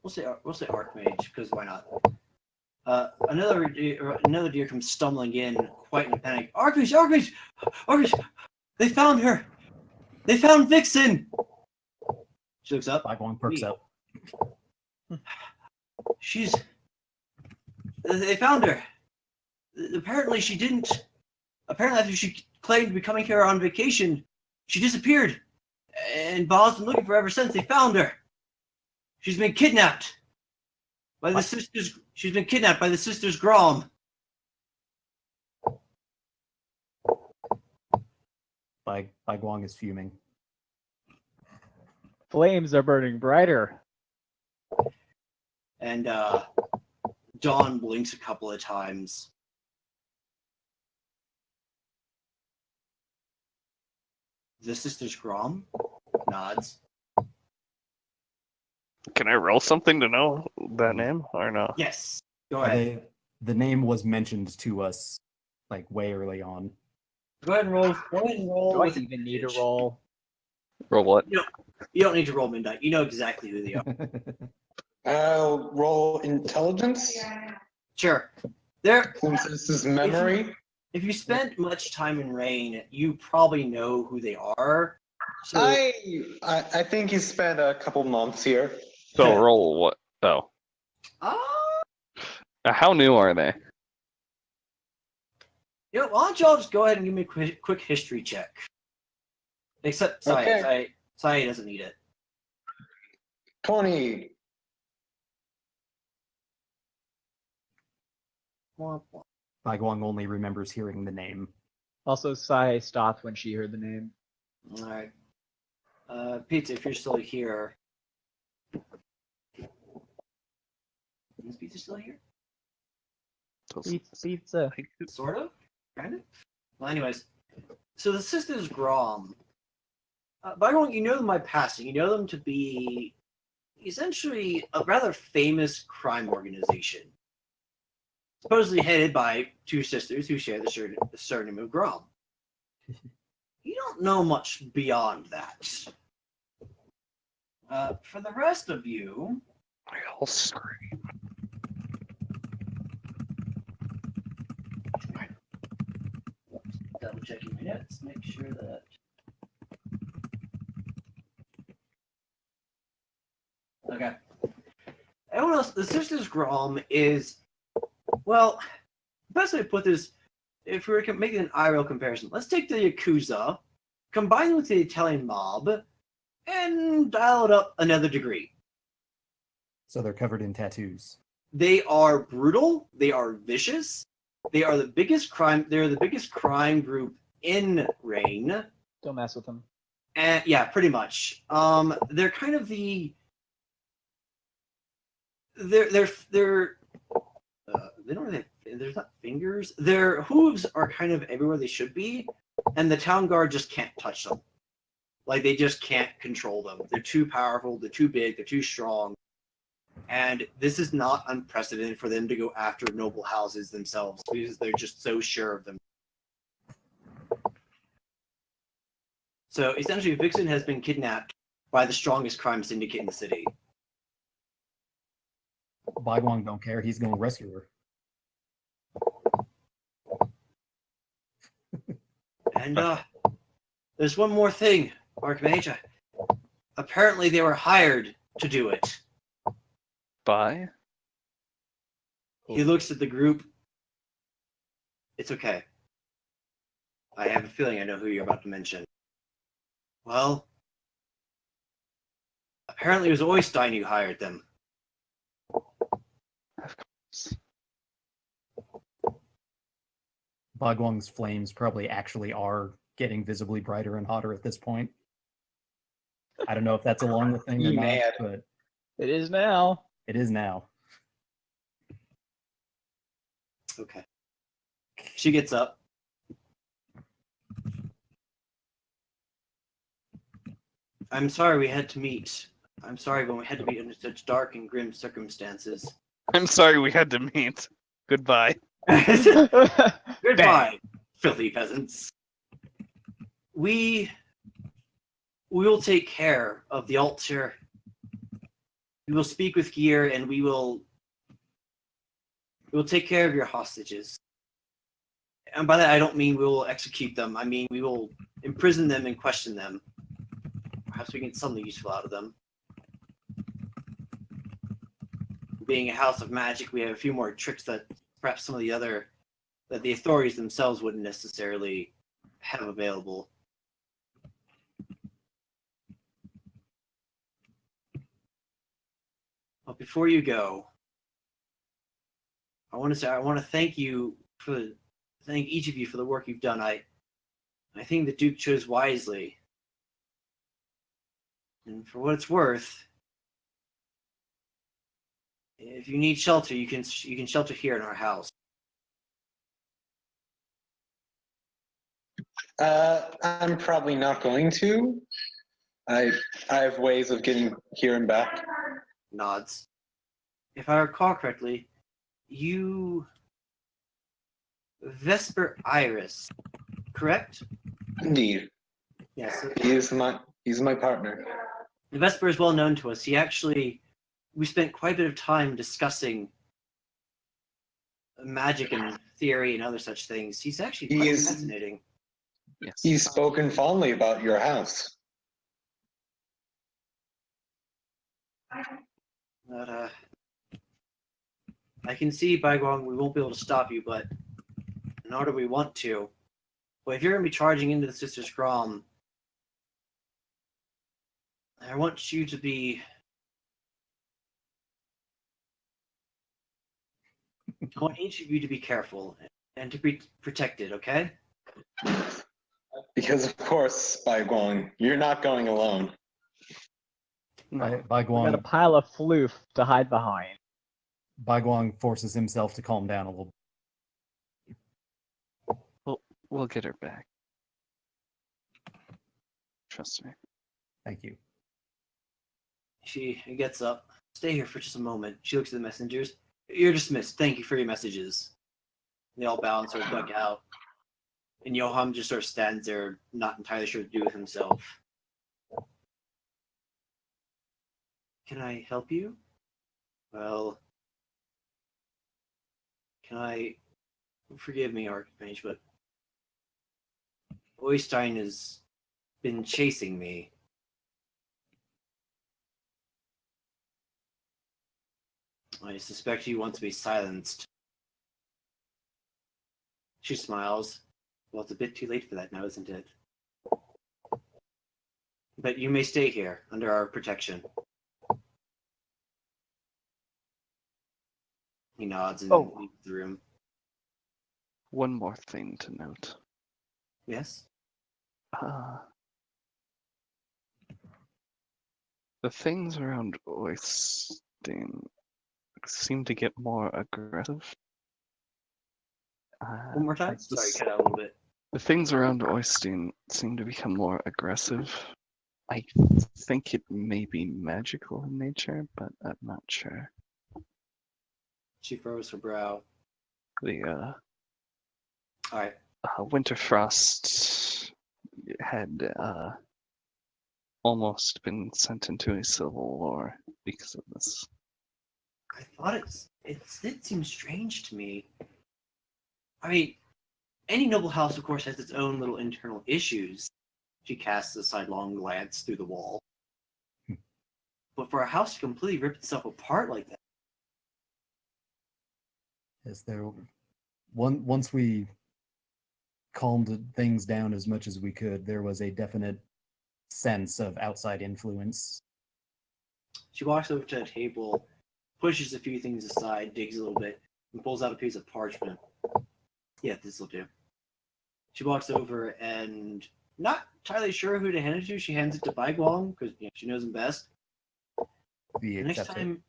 We'll say Archmage, because why not? Another deer comes stumbling in, quite in a panic. Archmage! They found her! They found Vixen! She looks up. Bagwong perks Me. up. They found her. Apparently she didn't. Apparently after she claimed to be coming here on vacation, she disappeared. And Bob's been looking for her ever since. They found her. She's been kidnapped by the sisters. She's been kidnapped by the sisters Grom. Bagwong is fuming. Flames are burning brighter. And Dawn blinks a couple of times. The sisters Grom nods. Can I roll something to know that name or no? Yes. Go ahead. The name was mentioned to us like way early on. Go ahead and roll. Do I with even need to advantage. roll? Roll what? You don't need to roll midnight. You know exactly who they are. I'll roll intelligence Sure. There. since this is memory. If you spent much time in Rain, you probably know who they are. So I think he spent a couple months here. So roll what? Oh. How new are they? Why don't y'all just go ahead and give me a quick history check? Except Okay. Sai doesn't need it. 20. Bagwong only remembers hearing the name. Also, Sai stopped when she heard the name. All right. Pizza, if you're still here. Is Pizza still here? Pizza. Sort of? Kind of? Well, anyways. So the Sisters Grom. By the way, you know them by passing. You know them to be essentially a rather famous crime organization. Supposedly headed by two sisters who share the surname of Grom. You don't know much beyond that. For the rest of you, I'll scream. double checking my notes, make sure that. Okay. Everyone else, the Sisters Grom is, well, the best way to put this, if we were making an IRL comparison, let's take the Yakuza, combine it with the Italian mob, and dial it up another degree. So they're covered in tattoos. They are brutal. They are vicious. They are the biggest crime. They're the biggest crime group in Rain. Don't mess with them. And yeah, pretty much. They're kind of the. They don't really. There's not fingers. Their hooves are kind of everywhere they should be, and the town guard just can't touch them. Like they just can't control them. They're too powerful. They're too big. They're too strong. And this is not unprecedented for them to go after noble houses themselves because they're just so sure of them. So essentially, Vixen has been kidnapped by the strongest crime syndicate in the city. Bagwong don't care. He's going to rescue her. And there's one more thing, Archmage. Apparently, they were hired to do it. Bye. He looks at the group. It's okay. I have a feeling I know who you're about to mention. Well, apparently it was Oystein who hired them. Of course. Bagwong's flames probably actually are getting visibly brighter and hotter at this point. I don't know if that's a longer thing or You not, mad. but It is now. it is now. Okay. She gets up. I'm sorry we had to meet. I'm sorry, but we had to be under such dark and grim circumstances. I'm sorry we had to meet. Goodbye. Goodbye, filthy peasants. We will take care of the altar. We will speak with Gear, and we will take care of your hostages. And by that, I don't mean we will execute them. I mean we will imprison them and question them. Perhaps we can get something useful out of them. Being a house of magic, we have a few more tricks that perhaps some of that the authorities themselves wouldn't necessarily have available. But before you go, I want to thank each of you for the work you've done. I think the Duke chose wisely. And for what it's worth, if you need shelter, you can shelter here in our house. I'm probably not going to. I have ways of getting here and back. Nods. If I recall correctly, you Vesper Iris, correct? Indeed. Yes. He's my partner. Vesper is well known to us. We spent quite a bit of time discussing magic and theory and other such things. He's actually quite fascinating. Yes. He's spoken fondly about your house. But I can see, Baiguang, we won't be able to stop you, but nor do we want to. But if you're going to be charging into the Sister's Grom, I want you to be... I want each of you to be careful and to be protected, okay? Because of course, Bai Guang, you're not going alone. No. Bai We got a Guang, pile of floof to hide behind. Bai Guang forces himself to calm down a little. We'll get her back. Trust me. Thank you. She gets up. Stay here for just a moment. She looks at the messengers. You're dismissed. Thank you for your messages. They all bow and sort of duck out. And Yoham just sort of stands there, not entirely sure what to do with himself. Can I help you? Well, forgive me, Archmage, but Oystein has been chasing me. I suspect he wants to be silenced. She smiles. Well, it's a bit too late for that now, isn't it? But you may stay here, under our protection. He nods and leaves the room. One more thing to note. Yes? The things around Oystein seem to get more aggressive. One more time? Sorry, cut out a little bit. The things around Oystein seem to become more aggressive. I think it may be magical in nature, but I'm not sure. She furrows her brow. The Alright. Winterfrost had almost been sent into a civil war because of this. I thought it did seem strange to me. I mean, any noble house, of course, has its own little internal issues. She casts a sidelong glance through the wall. But for a house to completely rip itself apart like that. Yes, once we calmed things down as much as we could, there was a definite sense of outside influence. She walks over to a table, pushes a few things aside, digs a little bit, and pulls out a piece of parchment. Yeah, this will do. She walks over and, not entirely sure who to hand it to, she hands it to Bai Guang, because she knows him best. The Next time,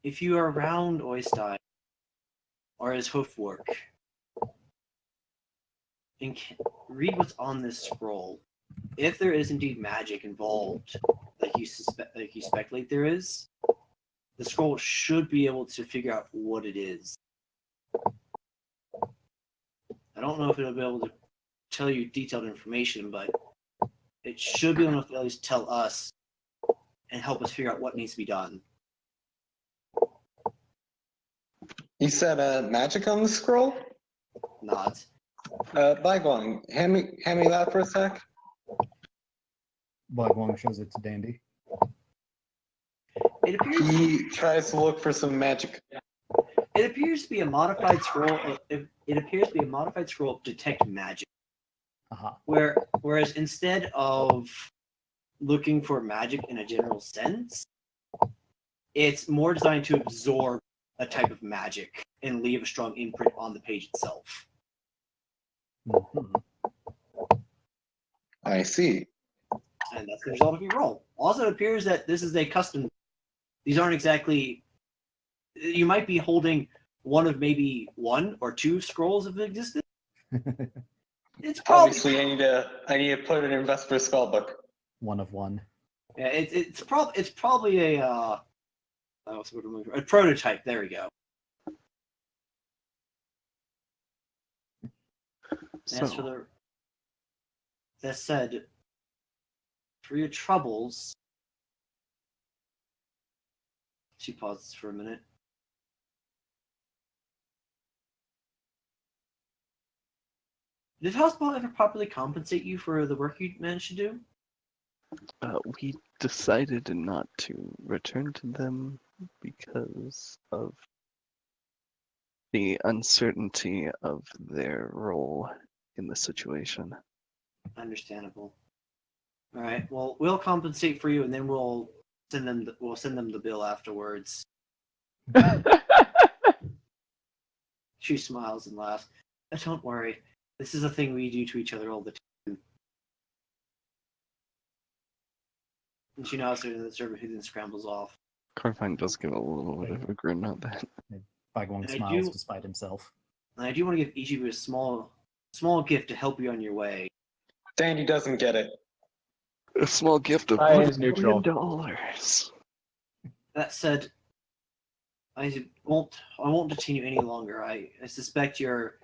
if you are around Oystein, or his hoofwork, and read what's on this scroll. if there is indeed magic involved, like you speculate there is, the scroll should be able to figure out what it is. I don't know if it'll be able to tell you detailed information, but it should be able to at least tell us and help us figure out what needs to be done. You said magic on the scroll? Nods. Baiguang, hand me that for a sec. Baiguang shows it to Dandy. It appears. He tries to look for some magic. It appears to be a modified scroll. It appears to be a modified scroll of detect magic. Aha. Whereas instead of looking for magic in a general sense, it's more designed to absorb a type of magic and leave a strong imprint on the page itself. Mhm. I see. And that's the result of your roll. Also, it appears that this is a custom. These aren't exactly. You might be holding one of maybe one or two scrolls of existence. It's probably Obviously, I need to put it in Vesper spellbook. One of one. yeah, it's probably a a prototype. There we go. As for So, that said, for your troubles, she pauses for a minute. Did hospital ever properly compensate you for the work you managed to do? we decided not to return to them because of the uncertainty of their role in the situation. Understandable. All right. Well, we'll compensate for you, and then we'll send them the bill afterwards. She smiles and laughs. Don't worry. This is a thing we do to each other all the time. And she nods to the servant, who then scrambles off. Carfine does give a little bit of a grin at that. Baiguang And I smiles do- despite himself. And I do want to give each of you a small gift to help you on your way. Dandy doesn't get it. A small gift of Ryan $1 is neutral. million. That said, I won't detain you any longer. I suspect you're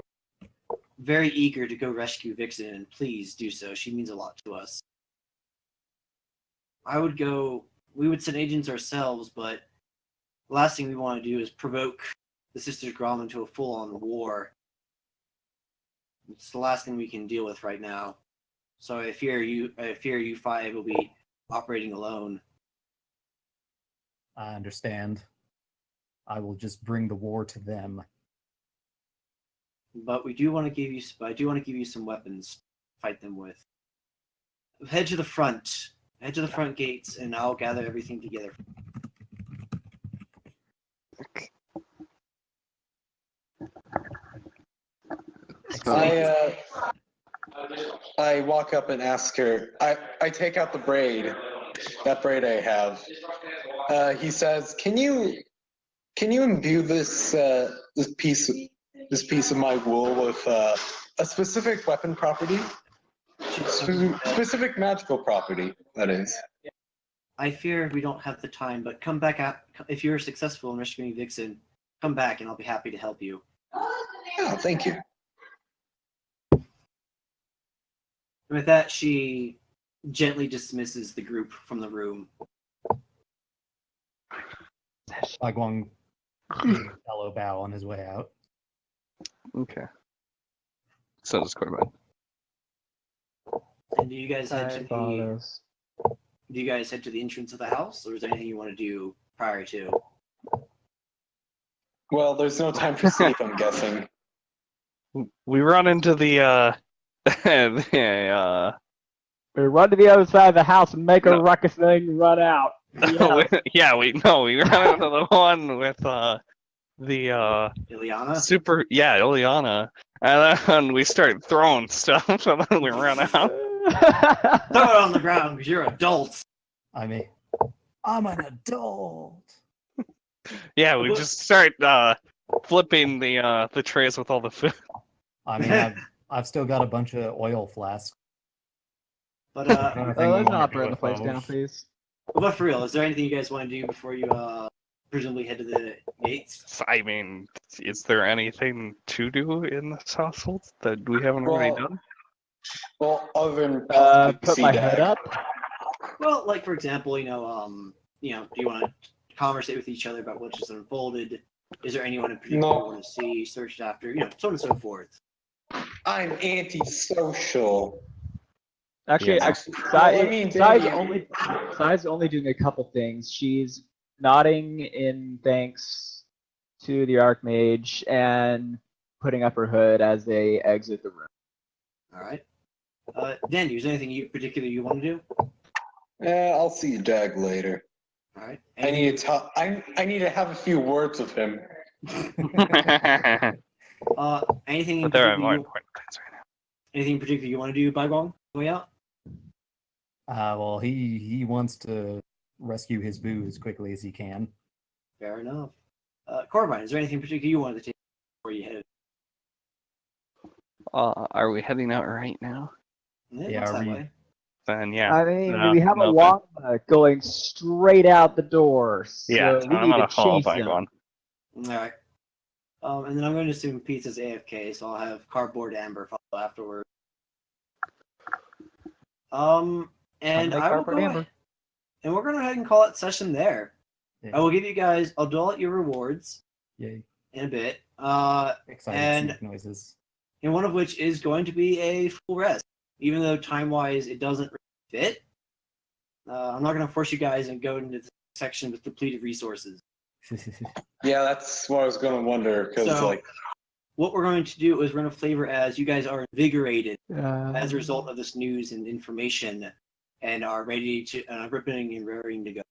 very eager to go rescue Vixen, and please do so. She means a lot to us. We would send agents ourselves, but the last thing we want to do is provoke the Sisters Grom into a full-on war. It's the last thing we can deal with right now. So I fear you five will be operating alone. I understand. I will just bring the war to them. But I do want to give you some weapons to fight them with. Head to the front. Head to the front gates, and I'll gather everything together. I walk up and ask her. I take out the braid, that braid I have. He says, "Can you imbue this piece of my wool with a specific weapon property, specific magical property, that is." I fear we don't have the time, but come back out if you're successful in rescuing Vixen. Come back, and I'll be happy to help you. Oh, thank you. And with that, she gently dismisses the group from the room. Baiguang gives a fellow bow on his way out. Okay. So does Corbin. And do you guys head to Side the follows. entrance of the house, or is there anything you want to do prior to? Well, there's no time for sleep, I'm guessing. We run into the the We run to the other side of the house and make a No. ruckus, then run out. Yeah. we run into the one with the Ileana? Ileana, and then we start throwing stuff, and then we run out. Throw it on the ground because you're adults. I'm an adult. Yeah, we just start flipping the trays with all the food. I mean, I've still got a bunch of oil flasks. But Kind of thing we Let's wanna not do burn the with place those. down, please. but for real, is there anything you guys want to do before you presumably head to the gates? I mean, is there anything to do in this household that we haven't already Well, done? well, other than possibly Put my hood Sea-Dag. up. Well, like for example, do you want to conversate with each other about what just unfolded? Is there anyone in particular No. you want to see, searched after, so on and so forth? I'm antisocial. Actually, Yeah. Well, I mean, Sai's only doing a couple things. She's nodding in thanks to the Archmage and putting up her hood as they exit the room. All right. Dandy, is there anything you particularly you want to do? I'll see Dag later. All right. I need to talk. I need to have a few words with him. Anything in But there are particular? more important things right now. Anything in particular you want to do, Bygong? Way out. Well, he wants to rescue his boo as quickly as he can. Fair enough. Corbine, is there anything in particular you wanted to take before you head? Are we heading out right now? It Yeah, looks are that we- way. Then yeah. I mean, No, we have a nothing. llama going straight out the door, so Yeah, we I'm need gonna to follow chase him. Bygone. All right. And then I'm going to assume Pizza's AFK, so I'll have Cardboard Amber follow afterward. And Like I will Cardboard go Amber. ahead, and we're going to go ahead and call it session there. Yeah. I will give you guys, I'll dole out your rewards Yay. in a bit. Excited And- sneak noises. And one of which is going to be a full rest, even though time-wise it doesn't really fit. I'm not going to force you guys and go into the section with depleted resources. Yeah, that's what I was gonna wonder because So- What we're going to do is we're going to flavor as you guys are invigorated as a result of this news and information, and are ready to ripping and raring to go.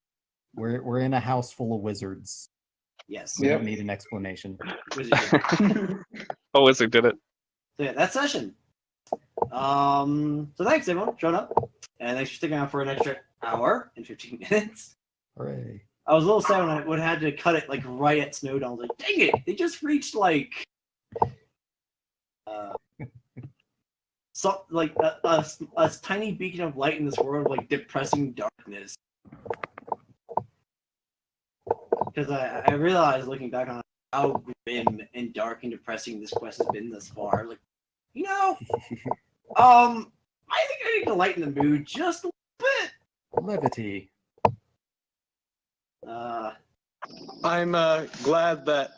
We're in a house full of wizards. Yes. We Yep. don't need an explanation. Wizardry. Oh, Wizard did it. So yeah, that session. So thanks everyone for showing up, and thanks for sticking around for an extra hour and 15 minutes. Hooray. I was a little sad when I would have had to cut it like right at Snowdawn. I was like, dang it, they just reached like a tiny beacon of light in this world of like depressing darkness. Because I realized looking back on how grim and dark and depressing this quest has been thus far. Like, I think I need to lighten the mood just a bit. Levity. I'm glad that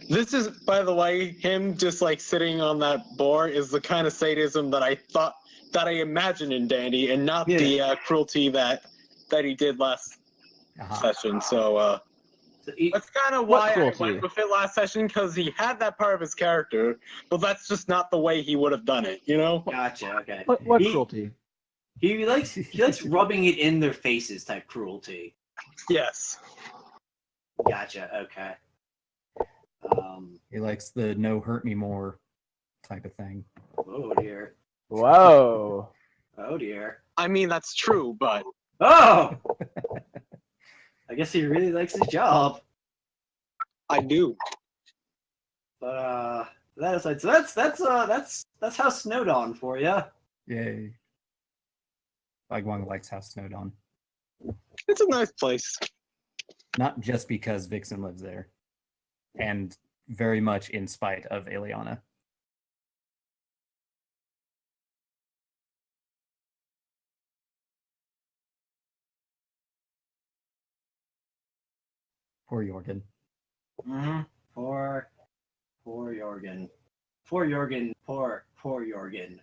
this is, by the way, him just like sitting on that bar is the kind of sadism that I imagined in Dandy, and not the cruelty that he did last session. So that's kind of What why I cruelty? went with it last session, because he had that part of his character, but that's just not the way he would have done it, you know? Gotcha. Okay. What He- cruelty? He likes rubbing it in their faces type cruelty. Yes. Gotcha. Okay. He likes the no hurt me more type of thing. Oh dear. Whoa. Oh dear. I mean, that's true, but Oh. I guess he really likes his job. I do. But that aside, so that's House Snowdawn for you. Yay. Bagwang likes House Snowdawn. It's a nice place. Not just because Vixen lives there. And very much in spite of Eliana. Poor Jorgen. Mm-hmm. Poor Jorgen. Poor Jorgen. Poor Jorgen.